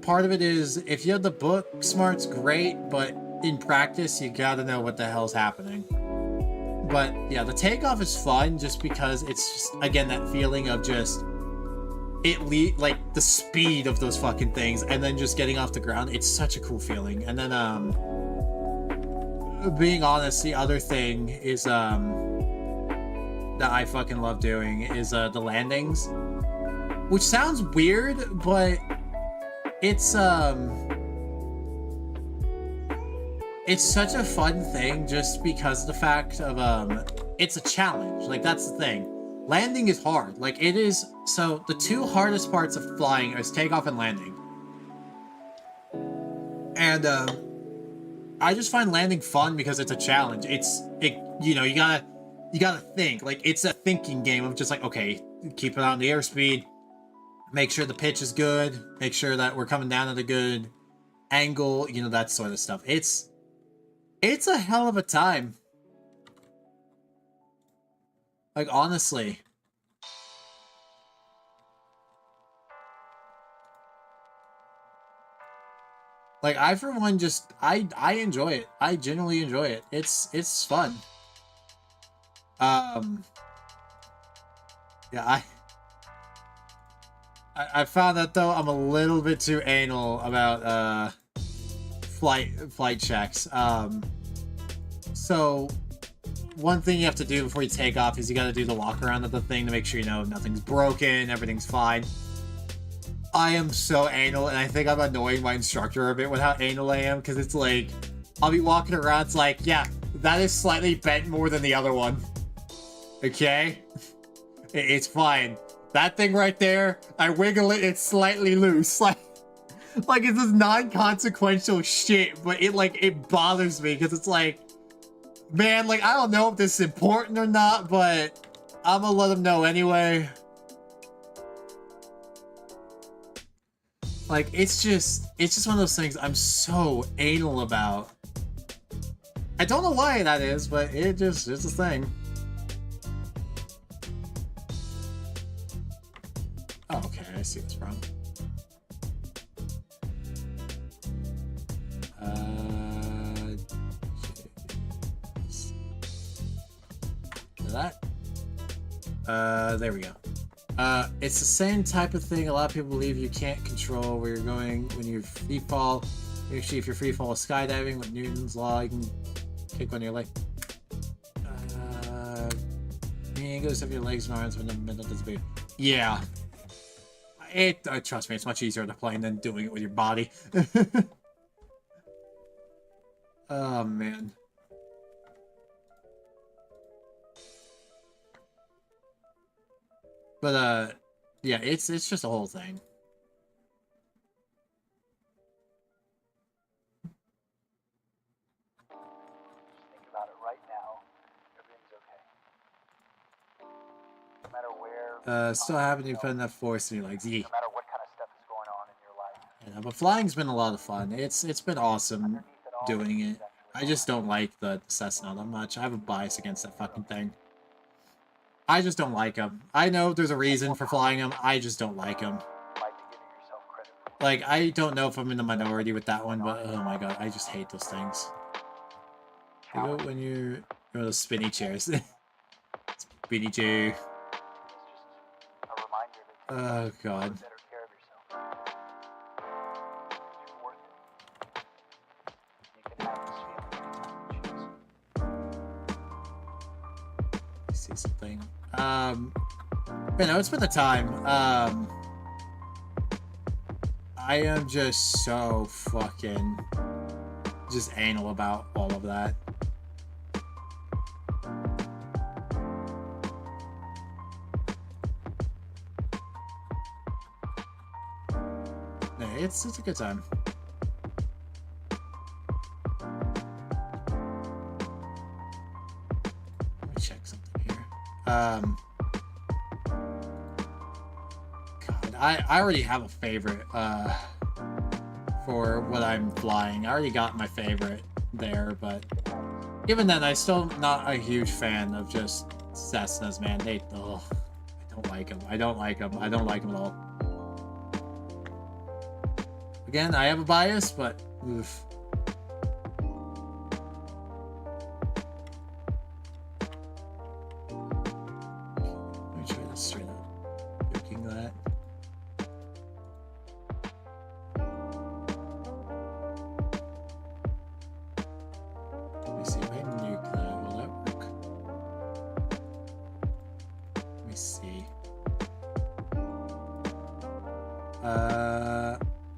part of it is, if you have the book smarts, great, but in practice you gotta know what the hell's happening. But yeah, the takeoff is fun just because it's just, again, that feeling of just like the speed of those fucking things, and then just getting off the ground. It's such a cool feeling. And then being honest, the other thing is that I fucking love doing is the landings, which sounds weird, but it's such a fun thing just because of the fact of it's a challenge. Like, that's the thing. Landing is hard. Like, it is. So the two hardest parts of flying is takeoff and landing. And I just find landing fun because it's a challenge. You know, you gotta think. Like, it's a thinking game of just like, okay, keep it on the airspeed, make sure the pitch is good, make sure that we're coming down at a good angle, you know, that sort of stuff. It's a hell of a time. Like, honestly. Like, I for one just I enjoy it. I genuinely enjoy it. It's fun. Yeah, I found that though I'm a little bit too anal about flight checks. So one thing you have to do before you take off is you got to do the walk around of the thing to make sure, you know, nothing's broken, everything's fine. I am so anal, and I think I'm annoying my instructor a bit with how anal I am, because it's like, I'll be walking around, it's like, yeah, that is slightly bent more than the other one. Okay? It's fine. That thing right there, I wiggle it, it's slightly loose. Like it's this non-consequential shit, but it bothers me, because it's like, man, like, I don't know if this is important or not, but I'm gonna let them know anyway. Like, it's just one of those things I'm so anal about. I don't know why that is, but it's a thing. Oh, okay, I see what's wrong. There we go. It's the same type of thing. A lot of people believe you can't control where you're going when you free fall. Actually, if you're free fall skydiving with Newton's law, you can kick on your leg. You goes up your legs and arms when the middle disappear. Yeah. Trust me, it's much easier to plane than doing it with your body. Oh, man. But, Yeah, it's just a whole thing. Think about it right now. Everything's okay. No matter where. Still haven't even put enough force in your legs. No matter what kind of stuff is going on in your life. Yeah, but flying's been a lot of fun. It's been awesome Underneath it all, doing it. it's I just don't like the Cessna that much. I have a bias against that fucking thing. I just don't like them. I know there's a reason for flying them. I just don't like them. might be giving yourself credit for. Like, I don't know if I'm in the minority with that one, but oh my god, I just hate those things. You know when you're those spinny chairs. Spinny chair. It's just a reminder that Oh god. you better care of yourself. You're worth it. You can have this feeling anytime you choose. I see something. You know, it's been a time. I am just so fucking just anal about all of that. Yeah, it's a good time. Let me check something here. God, I already have a favorite for what I'm flying. I already got my favorite there, but even then, I'm still not a huge fan of just Cessnas, man. I don't like them. I don't like them. I don't like them at all. Again, I have a bias, but oof. Let me try this straight up. Looking that. Let me see if I nuke that. Will that work? Let me see.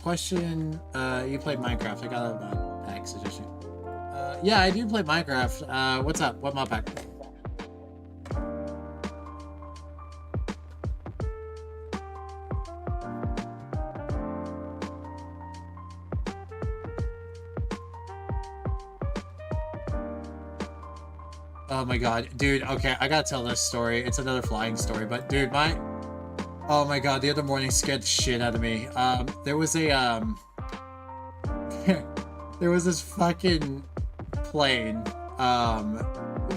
Question. You played Minecraft. I got a pack suggestion. Yeah, I do play Minecraft. What's up? What mod pack? Oh my god, dude, okay, I gotta tell this story. It's another flying story, but dude, oh my god, the other morning scared the shit out of me. There was a, there was this fucking plane.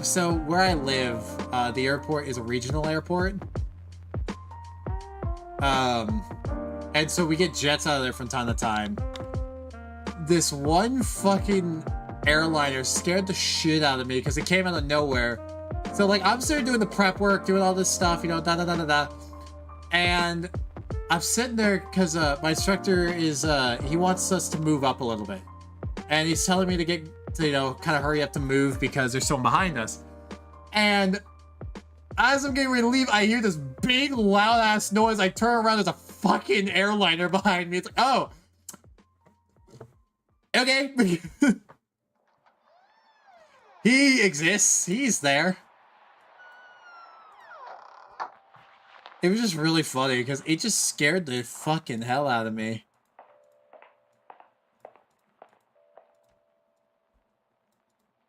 So where I live, the airport is a regional airport. And so we get jets out of there from time to time. This one fucking airliner scared the shit out of me because it came out of nowhere. So like I'm sitting doing the prep work, doing all this stuff, you know, and I'm sitting there because my instructor is he wants us to move up a little bit, and he's telling me to get to, you know, kind of hurry up to move because there's someone behind us. And as I'm getting ready to leave, I hear this big loud ass noise. I turn around, there's a fucking airliner behind me. It's like, oh, okay. He exists. He's there. It was just really funny because it just scared the fucking hell out of me.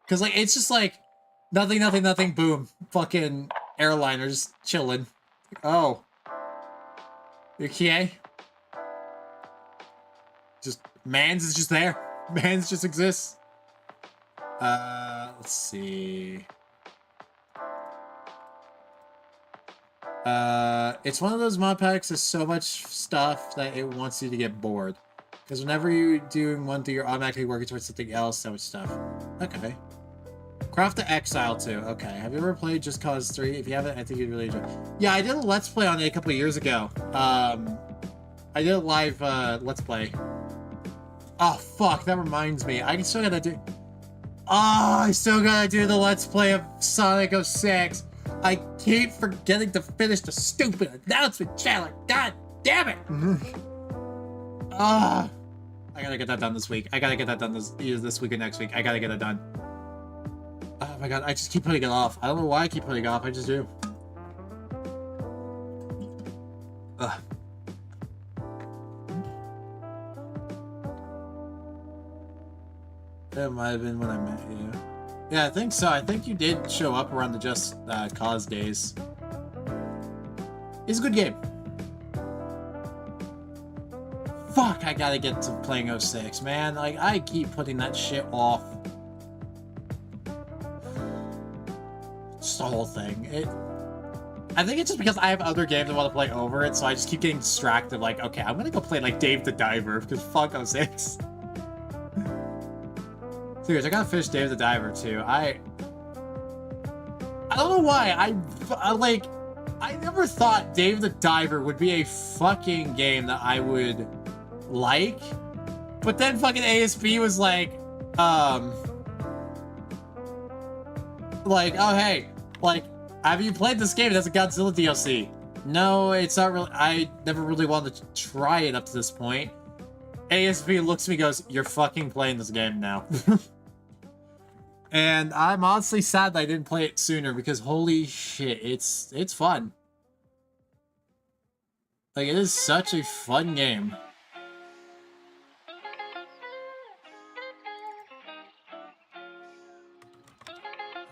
Because, like, it's just like nothing, boom. Fucking airliner just chilling. Oh. You okay? Just, Mans is just there. Mans just exists. Let's see. It's one of those mod packs with so much stuff that it wants you to get bored. Because whenever you're doing one thing, you're automatically working towards something else, so much stuff. Okay. Craft the Exile 2. Okay. Have you ever played Just Cause 3? If you haven't, I think you'd really enjoy it. Yeah, I did a Let's Play on it a couple of years ago. I did a live, Let's Play. Oh, fuck. That reminds me. I still gotta do... Oh, I still gotta do the Let's Play of Sonic 06. I keep forgetting to finish the stupid announcement challenge. God damn it! Ah, I gotta get that done this week. I gotta get that done either this week or next week. I gotta get it done. Oh my god, I just keep putting it off. I don't know why I keep putting it off. I just do. Ugh. It might have been when I met you. Yeah, I think so. I think you did show up around the Just Cause days. It's a good game. Fuck, I gotta get to playing 06, man. Like, I keep putting that shit off. Just the whole thing. I think it's just because I have other games I want to play over it, so I just keep getting distracted. Like, okay, I'm gonna go play, like, Dave the Diver, because fuck 06. Serious, I gotta finish Dave the Diver, too. I don't know why. I never thought Dave the Diver would be a fucking game that I would like. But then fucking ASB was like, oh hey, like, have you played this game? It has a Godzilla DLC. No, it's not really. I never really wanted to try it up to this point. ASB looks at me and goes, you're fucking playing this game now. And I'm honestly sad that I didn't play it sooner because holy shit, it's fun. Like, it is such a fun game.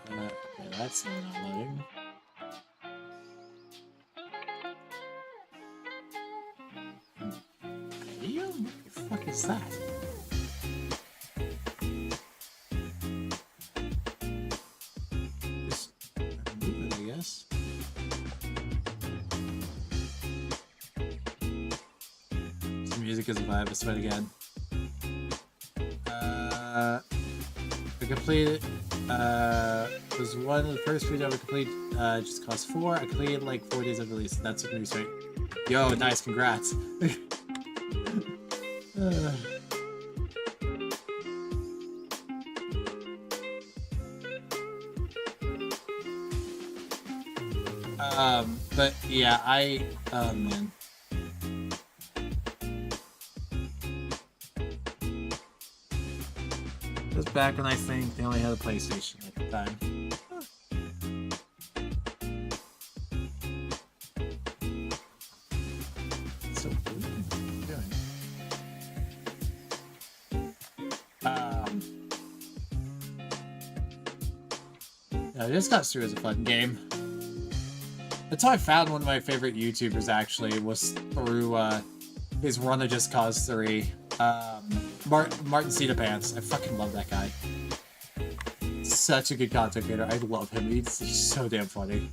Okay, that's not loading. What the fuck is that? Just move it, I guess. This music is a vibe, I swear to God. I completed, was one of the first videos I ever completed, Just Cause 4. I completed like 4 days of release. That's a news, right? Yo, nice, congrats. But yeah, oh man. It was back when I think they only had a PlayStation at the time. So what are you doing? Yeah, Just Cause 2 is a fun game. That's how I found one of my favorite YouTubers, actually, was through his run of Just Cause 3. Martin Cedar Pants. I fucking love that guy. Such a good content creator. I love him. He's so damn funny.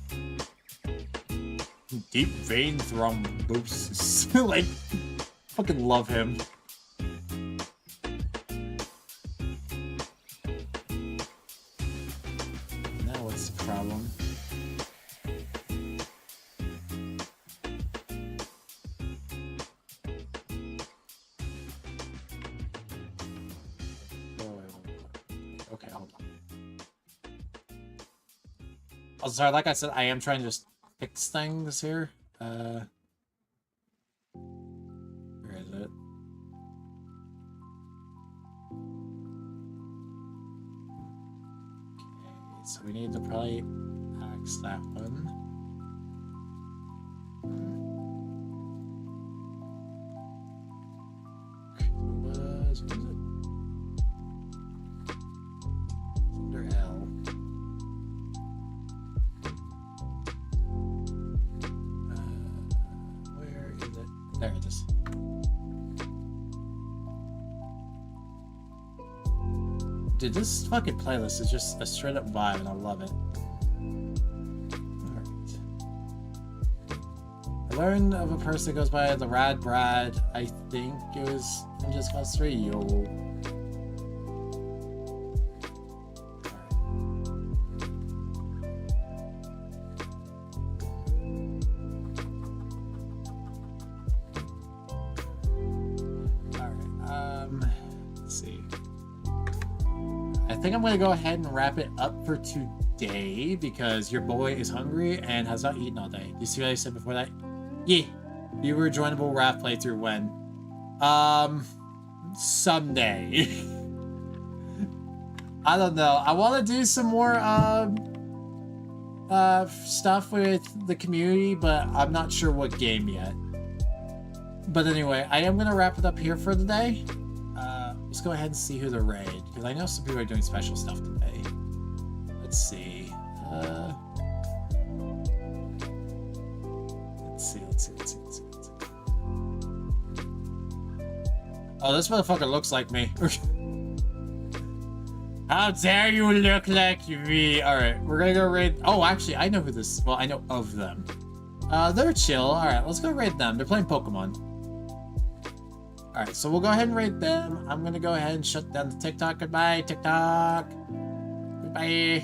Deep vein thrombosis. Like, fucking love him. Now what's the problem? Okay, hold on. Oh, sorry, like I said, I am trying to just fix things here. Where is it? Okay, so we need to probably axe that one. Okay, what is it? Under L. Where is it? There it is. Dude, this fucking playlist is just a straight up vibe and I love it. Alright. I learned of a person that goes by the Rad Brad. I think it was in Just Cause 3. Yo. I think I'm going to go ahead and wrap it up for today because your boy is hungry and has not eaten all day. You see what I said before that? Yeah. Viewer joinable RAF playthrough when? Someday. I don't know. I want to do some more stuff with the community, but I'm not sure what game yet. But anyway, I am going to wrap it up here for the day. We'll let's go ahead and see who to raid, because I know some people are doing special stuff today. Let's see. Let's see. Oh, this motherfucker looks like me. How dare you look like me? Alright, we're gonna go raid... Oh, actually, I know who this... Well, I know of them. They're chill. Alright, let's go raid them. They're playing Pokemon. Alright, so we'll go ahead and raid them. I'm gonna go ahead and shut down the TikTok. Goodbye, TikTok. Goodbye.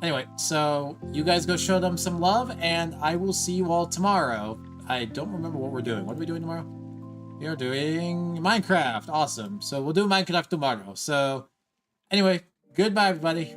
Anyway, so you guys go show them some love, and I will see you all tomorrow. I don't remember what we're doing. What are we doing tomorrow? We are doing Minecraft. Awesome. So we'll do Minecraft tomorrow. So anyway, goodbye, everybody.